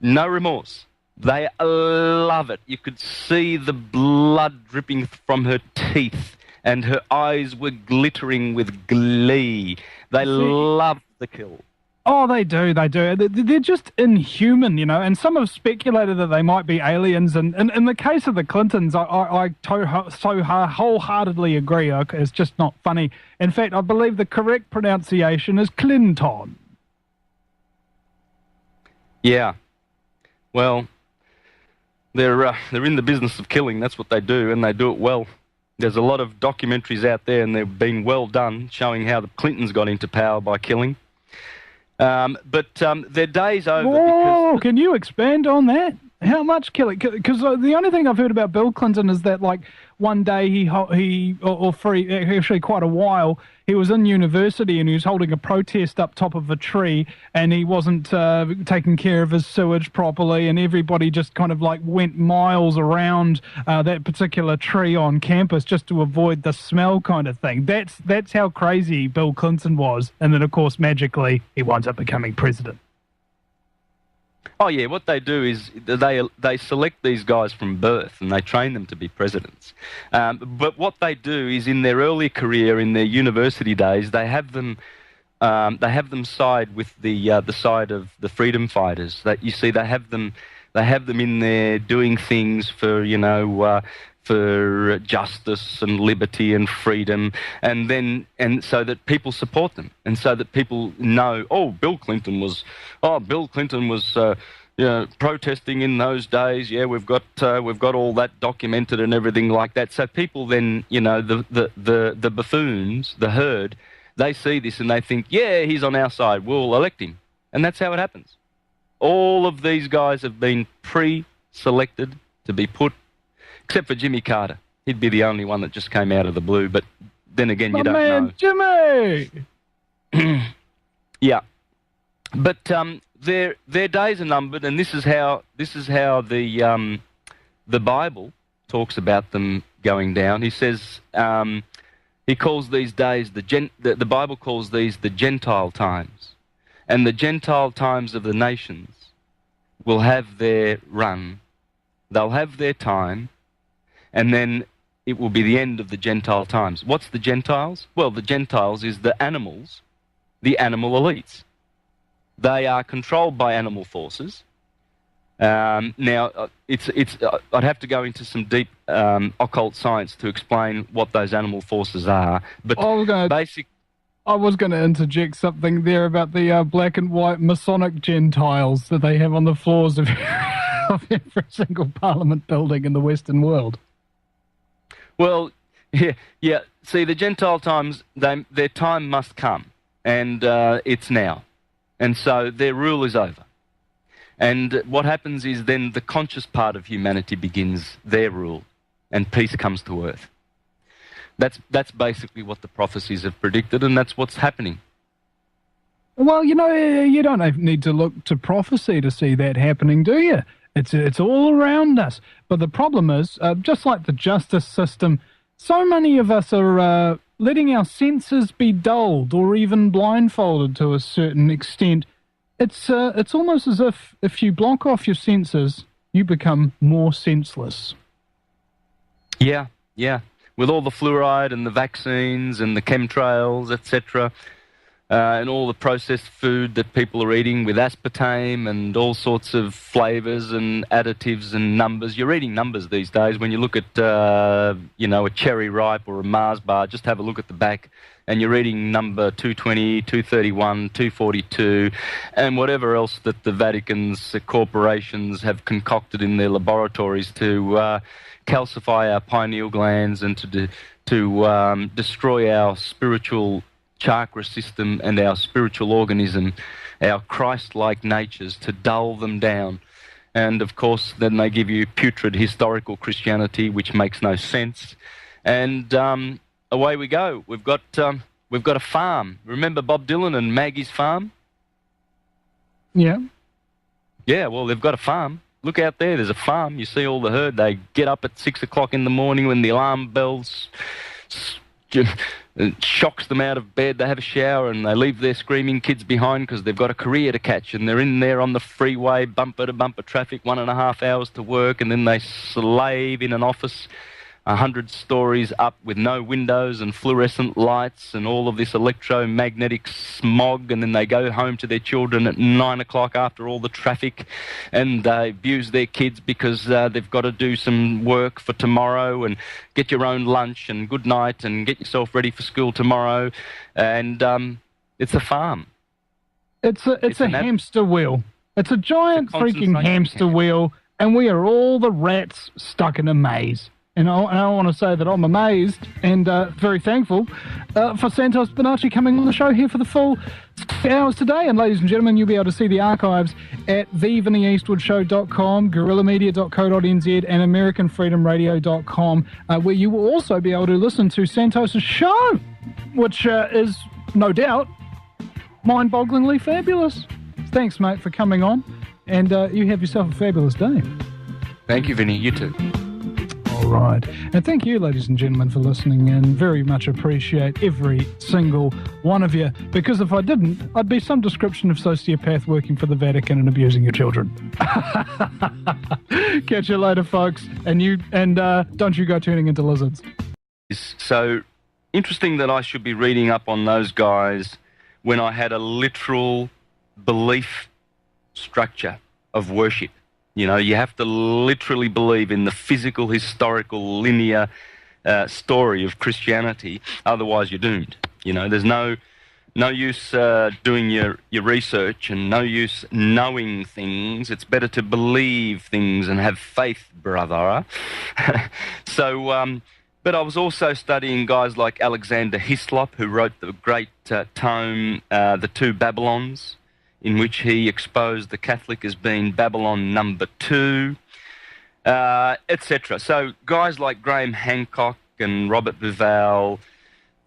No remorse. They love it. You could see the blood dripping from her teeth, and her eyes were glittering with glee. They love the kill. Oh, they do. They're just inhuman, you know, and some have speculated that they might be aliens. And in the case of the Clintons, I so wholeheartedly agree. It's just not funny. In fact, I believe the correct pronunciation is Clinton. Yeah. Well, they're in the business of killing. That's what they do, and they do it well. There's a lot of documentaries out there, and they've been well done, showing how the Clintons got into power by killing. But their day's over. Whoa, can you expand on that? How much killing? Because the only thing I've heard about Bill Clinton is that, like, one day actually quite a while, he was in university and he was holding a protest up top of a tree, and he wasn't taking care of his sewage properly, and everybody just kind of like went miles around that particular tree on campus just to avoid the smell, kind of thing. That's how crazy Bill Clinton was, and then of course magically he winds up becoming president. Oh yeah, what they do is they select these guys from birth and they train them to be presidents. But what they do is in their early career, in their university days, they have them side with the side of the freedom fighters. That you see, they have them in there doing things for for justice and liberty and freedom, and so that people support them, and so that people know, Bill Clinton was protesting in those days. Yeah, we've got all that documented and everything like that. So people then, the buffoons, the herd, they see this and they think, yeah, he's on our side, we'll elect him, and that's how it happens. All of these guys have been pre-selected to be put. Except for Jimmy Carter. He'd be the only one that just came out of the blue, but then again, you don't know. Jimmy! Yeah. But their days are numbered, and this is how the Bible talks about them going down. He says, he calls these days, the Bible calls these the Gentile times. And the Gentile times of the nations will have their run. They'll have their time. And then it will be the end of the Gentile times. What's the Gentiles? Well, the Gentiles is the animals, the animal elites. They are controlled by animal forces. Now, I'd have to go into some deep occult science to explain what those animal forces are. But I was going to interject something there about the black and white Masonic Gentiles that they have on the floors of every single parliament building in the Western world. Well, yeah. See, the Gentile times, their time must come, and it's now. And so their rule is over. And what happens is then the conscious part of humanity begins their rule, and peace comes to earth. That's basically what the prophecies have predicted, and that's what's happening. Well, you don't need to look to prophecy to see that happening, do you? It's all around us. But the problem is, just like the justice system, so many of us are letting our senses be dulled or even blindfolded to a certain extent. It's almost as if you block off your senses, you become more senseless. Yeah. With all the fluoride and the vaccines and the chemtrails, etc., and all the processed food that people are eating with aspartame and all sorts of flavors and additives and numbers. You're eating numbers these days. When you look at, a cherry ripe or a Mars bar, just have a look at the back, and you're reading number 220, 231, 242, and whatever else that the Vatican's corporations have concocted in their laboratories to calcify our pineal glands and to destroy our spiritual chakra system and our spiritual organism, our Christ-like natures, to dull them down. And of course, then they give you putrid historical Christianity, which makes no sense. And away we go. We've got a farm. Remember Bob Dylan and Maggie's farm? Yeah. Yeah, well, they've got a farm. Look out there, there's a farm. You see all the herd. They get up at 6 o'clock in the morning when the alarm bells shocks them out of bed. They have a shower and they leave their screaming kids behind because they've got a career to catch, and they're in there on the freeway, bumper to bumper traffic, 1.5 hours to work, and then they slave in an office 100 stories up with no windows and fluorescent lights and all of this electromagnetic smog, and then they go home to their children at 9 o'clock after all the traffic, and they abuse their kids because they've got to do some work for tomorrow, and get your own lunch and good night and get yourself ready for school tomorrow. And it's a farm. It's a hamster wheel. It's a giant freaking hamster wheel, and we are all the rats stuck in a maze. And I want to say that I'm amazed and very thankful for Santos Bonacci coming on the show here for the full 6 hours today. And ladies and gentlemen, you'll be able to see the archives at thevinnieeastwoodshow.com, guerrillamedia.co.nz and americanfreedomradio.com, where you will also be able to listen to Santos' show, which is, no doubt, mind-bogglingly fabulous. Thanks, mate, for coming on, and you have yourself a fabulous day. Thank you, Vinny. You too. All right. And thank you, ladies and gentlemen, for listening in. Very much appreciate every single one of you, because if I didn't, I'd be some description of sociopath working for the Vatican and abusing your children. Catch you later, folks. And don't you go turning into lizards. So interesting that I should be reading up on those guys when I had a literal belief structure of worship. You know, you have to literally believe in the physical, historical, linear story of Christianity, otherwise you're doomed. You know, there's no use doing your research and no use knowing things. It's better to believe things and have faith, brother. But I was also studying guys like Alexander Hislop, who wrote the great tome, The Two Babylons, in which he exposed the Catholic as being Babylon number 2, etc. So guys like Graham Hancock and Robert Bouval,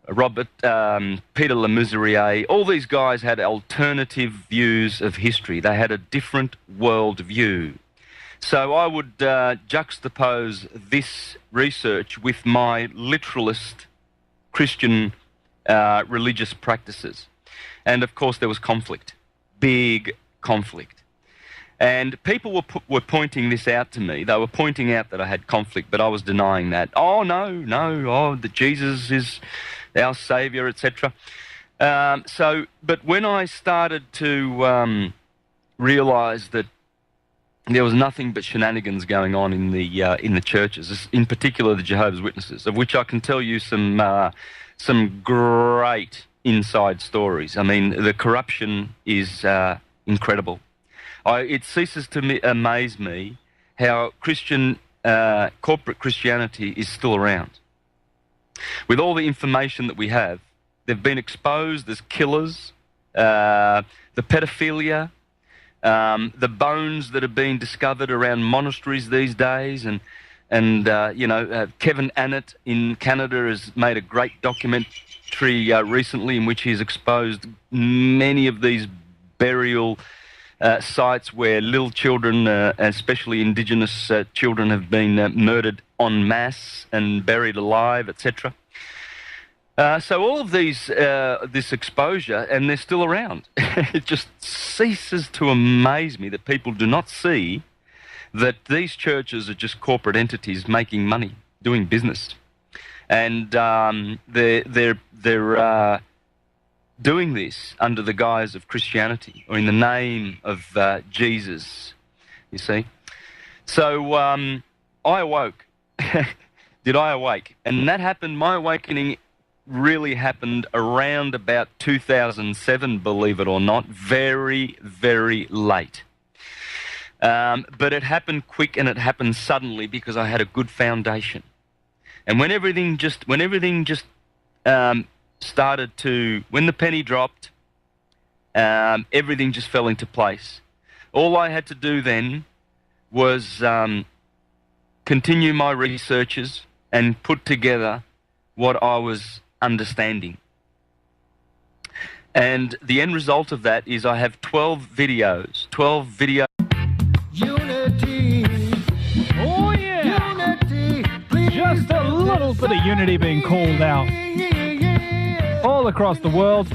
Peter Le Mesurier, all these guys had alternative views of history. They had a different world view. So I would juxtapose this research with my literalist Christian religious practices. And of course there was conflict. Big conflict. And people were pointing this out to me. They were pointing out that I had conflict, but I was denying that. Oh, no, that Jesus is our saviour, etc. But when I started to realise that there was nothing but shenanigans going on in the churches, in particular the Jehovah's Witnesses, of which I can tell you some great inside stories. I mean, the corruption is incredible. It ceases to amaze me how corporate Christianity is still around. With all the information that we have, they've been exposed as killers, the pedophilia, the bones that have been discovered around monasteries these days, and Kevin Annett in Canada has made a great documentary recently in which he's exposed many of these burial sites where little children, especially Indigenous children, have been murdered en masse and buried alive, etc. So all of this exposure, and they're still around. It just ceases to amaze me that people do not see that these churches are just corporate entities making money, doing business. And they're doing this under the guise of Christianity, or in the name of Jesus, you see. So I awoke. Did I awake? And that happened, my awakening really happened around about 2007, believe it or not, very, very late. But it happened quick and it happened suddenly because I had a good foundation. And when everything just started to, when the penny dropped, everything just fell into place. All I had to do then was continue my researches and put together what I was understanding. And the end result of that is I have 12 videos. Unity. Oh, yeah. Unity. Just a little bit of unity being called out all across the world.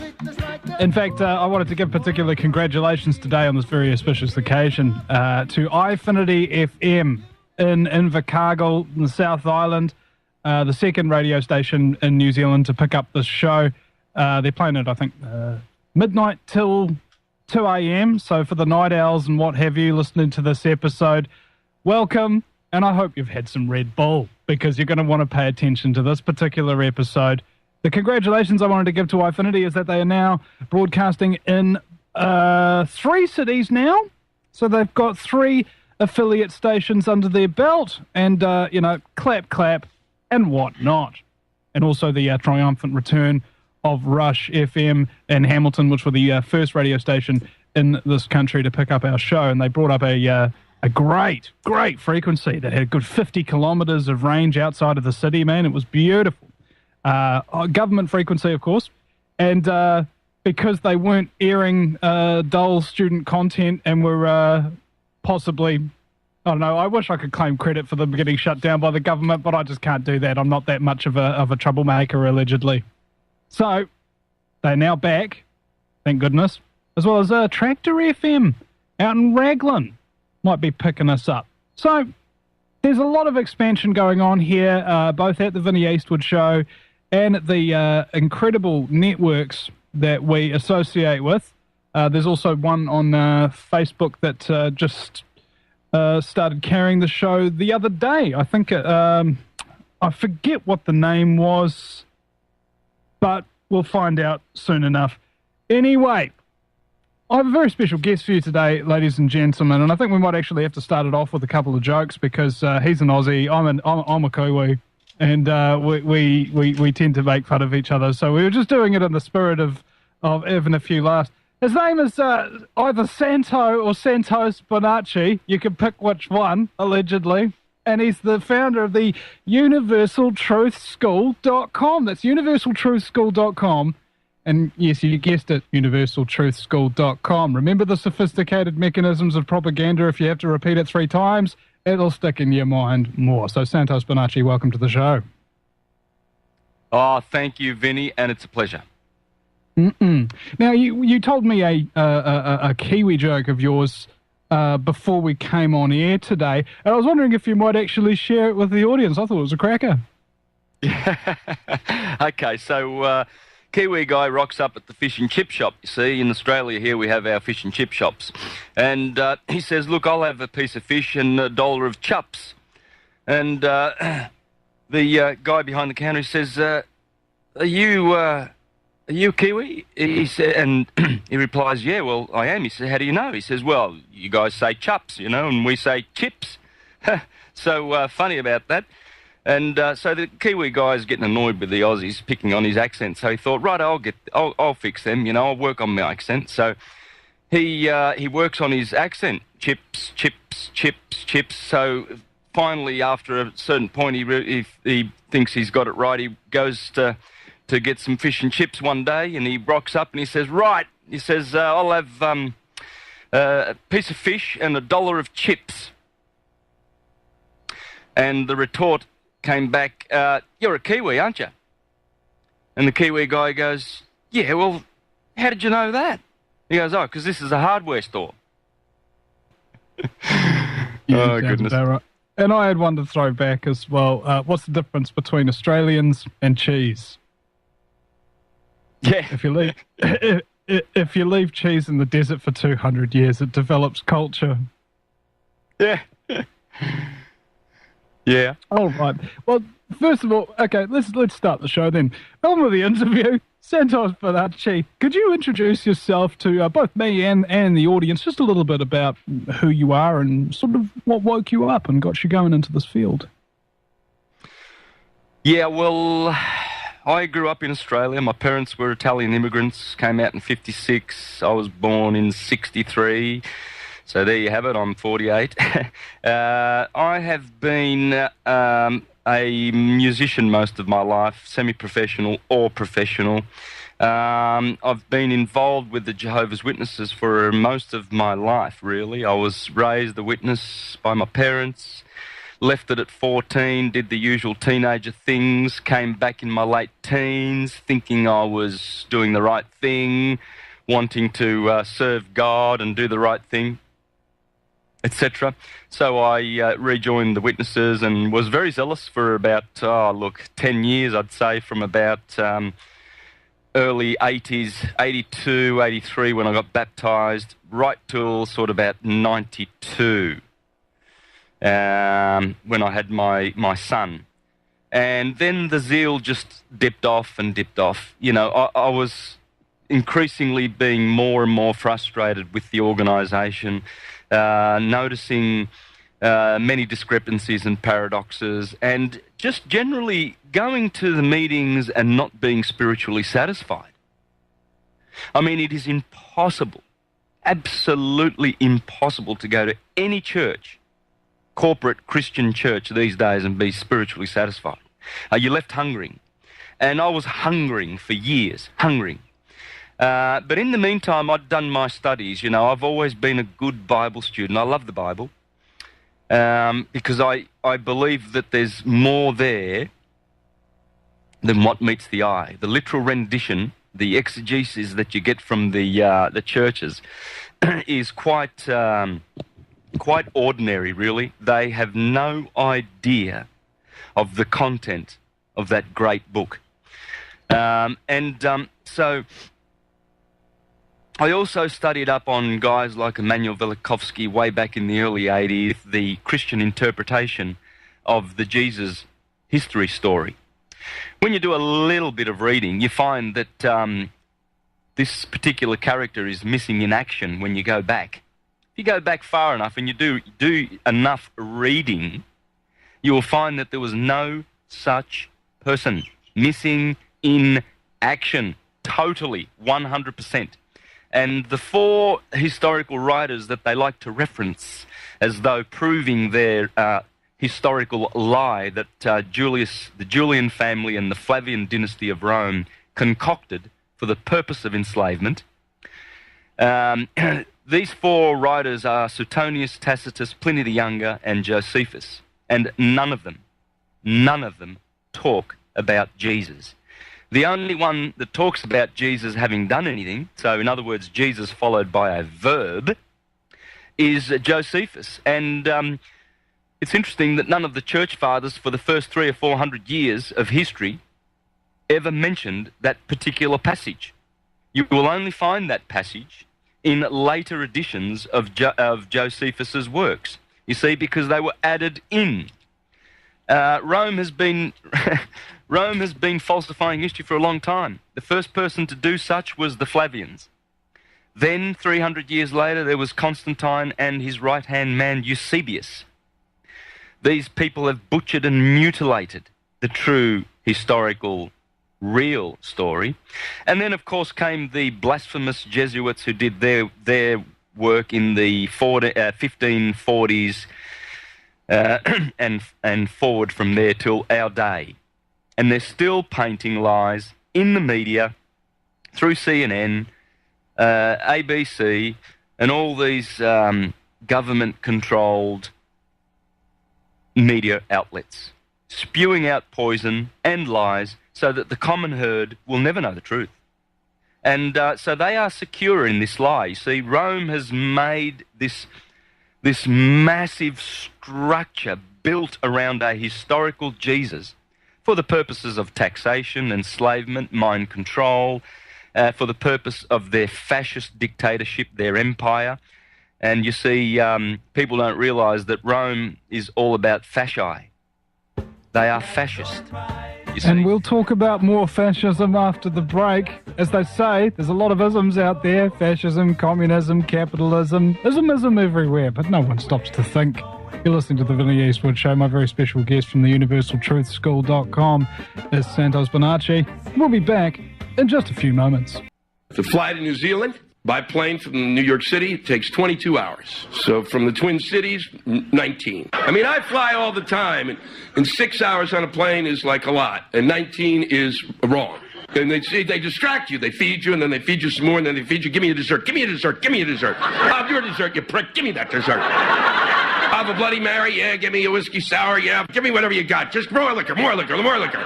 In fact, I wanted to give particular congratulations today on this very auspicious occasion to iFinity FM in Invercargill in the South Island, the second radio station in New Zealand to pick up this show. They're playing it, I think, midnight till 2 a.m. So for the night owls and what have you listening to this episode, welcome. And I hope you've had some Red Bull, because you're going to want to pay attention to this particular episode. The congratulations I wanted to give to iFinity is that they are now broadcasting in 3 cities now. So they've got 3 affiliate stations under their belt, and, clap, clap, and whatnot. And also the triumphant return of Rush FM in Hamilton, which were the first radio station in this country to pick up our show, and they brought up a great frequency that had a good 50 kilometres of range outside of the city, man. It was beautiful. Government frequency, of course, and because they weren't airing dull student content and were possibly, I don't know, I wish I could claim credit for them getting shut down by the government, but I just can't do that. I'm not that much of a troublemaker, allegedly. So they're now back, thank goodness, as well as Tractor FM out in Raglan might be picking us up. So there's a lot of expansion going on here, both at the Vinny Eastwood show and at the incredible networks that we associate with. There's also one on Facebook that just started carrying the show the other day. I think I forget what the name was, but we'll find out soon enough. Anyway, I have a very special guest for you today, ladies and gentlemen, and I think we might actually have to start it off with a couple of jokes because he's an Aussie, I'm a Kiwi, and we tend to make fun of each other. So we were just doing it in the spirit of having a few laughs. His name is either Santo or Santos Bonacci. You can pick which one, allegedly. And he's the founder of the UniversalTruthSchool.com. That's UniversalTruthSchool.com. And yes, you guessed it, UniversalTruthSchool.com. Remember the sophisticated mechanisms of propaganda. If you have to repeat it 3 times, it'll stick in your mind more. So Santos Bonacci, welcome to the show. Oh, thank you, Vinny, and it's a pleasure. Now, you told me a Kiwi joke of yours before we came on air today, and I was wondering if you might actually share it with the audience. I thought it was a cracker. Okay, so Kiwi guy rocks up at the fish and chip shop. You see, in Australia here we have our fish and chip shops. And he says, look, I'll have a piece of fish and $1 of chups. And the guy behind the counter, he says, are you Kiwi? He said, and he replies, yeah, well, I am. He said, how do you know? He says, well, you guys say chups, and we say chips. So funny about that. And so the Kiwi guy is getting annoyed with the Aussies picking on his accent. So he thought, right, I'll fix them. I'll work on my accent. So he works on his accent. Chips, chips, chips, chips. So finally, after a certain point, he thinks he's got it right. He goes to get some fish and chips one day, and he rocks up and he says, right. He says, I'll have a piece of fish and $1 of chips. And the retort came back, you're a Kiwi, aren't you? And the Kiwi guy goes, yeah, well, how did you know that? He goes, oh, because this is a hardware store. Oh, goodness. Right. And I had one to throw back as well. What's the difference between Australians and cheese? Yeah. If you leave cheese in the desert for 200 years, it develops culture. Yeah. Yeah. All right. Well, first of all, okay, let's start the show then. On with the interview. Santos Bonacci, could you introduce yourself to both me and the audience, just a little bit about who you are and sort of what woke you up and got you going into this field? Yeah, well, I grew up in Australia. My parents were Italian immigrants, came out in 56. I was born in 63. So there you have it, I'm 48. I have been a musician most of my life, semi-professional or professional. I've been involved with the Jehovah's Witnesses for most of my life, really. I was raised a witness by my parents, left it at 14, did the usual teenager things, came back in my late teens thinking I was doing the right thing, wanting to serve God and do the right thing, etc. So I rejoined the Witnesses and was very zealous for about, 10 years, I'd say, from about early 80s, 82, 83, when I got baptised, right till sort of about 92, when I had my son. And then the zeal just dipped off and dipped off. I was increasingly being more and more frustrated with the organisation, noticing many discrepancies and paradoxes, and just generally going to the meetings and not being spiritually satisfied. I mean, it is impossible, absolutely impossible to go to any church, corporate Christian church these days, and be spiritually satisfied. You're left hungering. And I was hungering for years, hungering. But in the meantime, I'd done my studies. You know, I've always been a good Bible student. I love the Bible because I believe that there's more there than what meets the eye. The literal rendition, the exegesis that you get from the churches is quite ordinary, really. They have no idea of the content of that great book. So I also studied up on guys like Immanuel Velikovsky way back in the early 80s, the Christian interpretation of the Jesus history story. When you do a little bit of reading, you find that this particular character is missing in action when you go back. If you go back far enough and you do enough reading, you will find that there was no such person. Missing in action, totally, 100%. And the four historical writers that they like to reference as though proving their historical lie that the Julian family and the Flavian dynasty of Rome concocted for the purpose of enslavement. These four writers are Suetonius, Tacitus, Pliny the Younger, and Josephus. And none of them talk about Jesus. The only one that talks about Jesus having done anything, so in other words, Jesus followed by a verb, is Josephus. And it's interesting that none of the church fathers for the first 300 or 400 years of history ever mentioned that particular passage. You will only find that passage in later editions of Josephus's works. You see, because they were added in. Rome has been falsifying history for a long time. The first person to do such was the Flavians. Then, 300 years later, there was Constantine and his right-hand man Eusebius. These people have butchered and mutilated the true historical, real story. And then, of course, came the blasphemous Jesuits who did their work in the 1540s and forward from there till our day. And they're still painting lies in the media, through CNN, ABC, and all these government-controlled media outlets, spewing out poison and lies so that the common herd will never know the truth. And so they are secure in this lie. You see, Rome has made this massive structure built around a historical Jesus for the purposes of taxation, enslavement, mind control, for the purpose of their fascist dictatorship, their empire. And you see, people don't realise that Rome is all about fasci. They are fascist. And we'll talk about more fascism after the break. As they say, there's a lot of isms out there. Fascism, communism, capitalism, ism everywhere, but no one stops to think. You're listening to the Vinny Eastwood Show. My very special guest from the universaltruthschool.com is Santos Bonacci. We'll be back in just a few moments. To fly to New Zealand by plane from New York City, it takes 22 hours. So from the Twin Cities, 19. I mean, I fly all the time, and 6 hours on a plane is like a lot, and 19 is wrong. And they distract you. They feed you, and then they feed you some more, and then they feed you. Give me a dessert. Give me a dessert. Give me a dessert. I'll your dessert, you prick. Give me that dessert. I'll have a Bloody Mary. Yeah, give me a whiskey sour. Yeah, give me whatever you got. Just more liquor, more liquor, more liquor.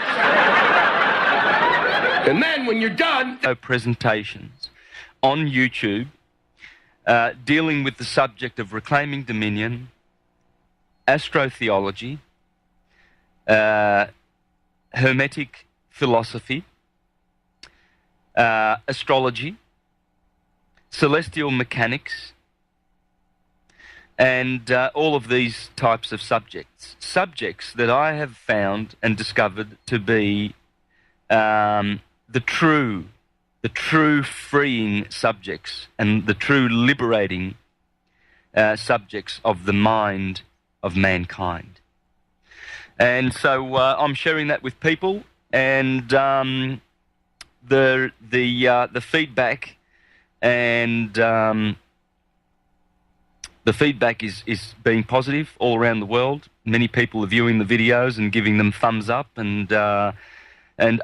And then when you're done... Presentations on YouTube dealing with the subject of reclaiming dominion, astrotheology, hermetic philosophy, astrology, celestial mechanics, and all of these types of subjects. Subjects that I have found and discovered to be the true the true freeing subjects and the true liberating subjects of the mind of mankind. And so I'm sharing that with people, and the feedback and the feedback is being positive all around the world. Many people are viewing the videos and giving them thumbs up and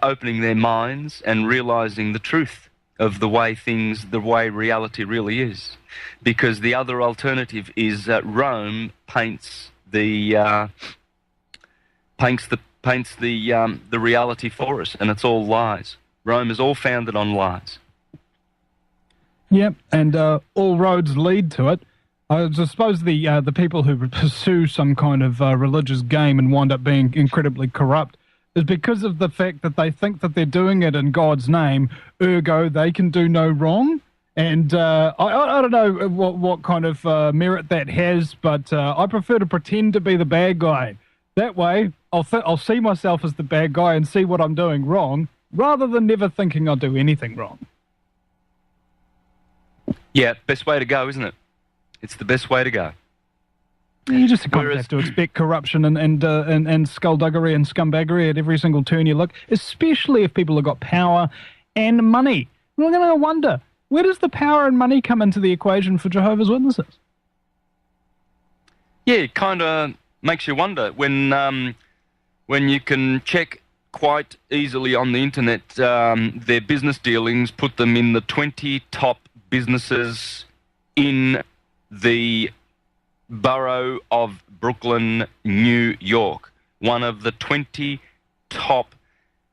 opening their minds and realizing the truth of the way reality really is. Because the other alternative is that Rome paints the reality for us, and it's all lies. Rome is all founded on lies. Yep, and all roads lead to it. I suppose the people who pursue some kind of religious game and wind up being incredibly corrupt is because of the fact that they think that they're doing it in God's name, ergo they can do no wrong. And I don't know what kind of merit that has, but I prefer to pretend to be the bad guy. That way, I'll see myself as the bad guy and see what I'm doing wrong, rather than never thinking I'll do anything wrong. Yeah, best way to go, isn't it? It's the best way to go. You just kind of have to expect corruption and skullduggery and scumbaggery at every single turn you look, especially if people have got power and money. We're going to wonder, where does the power and money come into the equation for Jehovah's Witnesses? Yeah, it kind of makes you wonder when you can check quite easily on the internet their business dealings, put them in the 20 top businesses in the borough of Brooklyn, New York, one of the 20 top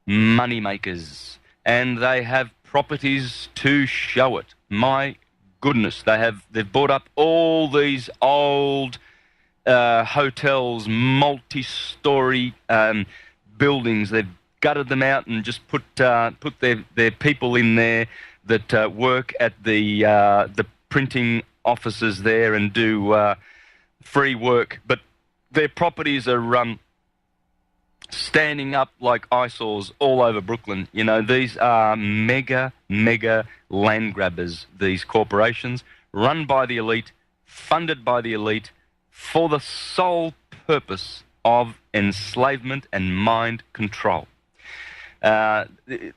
moneymakers, and they have properties to show it. My goodness, they've bought up all these old hotels, multi-story buildings. They've gutted them out and just put their people in there that work at the printing offices there and do free work, but their properties are standing up like eyesores all over Brooklyn. You know, these are mega land grabbers, these corporations, run by the elite, funded by the elite, for the sole purpose of enslavement and mind control.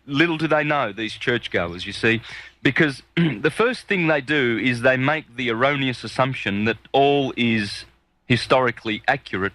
Little do they know, these churchgoers, you see, because the first thing they do is they make the erroneous assumption that all is historically accurate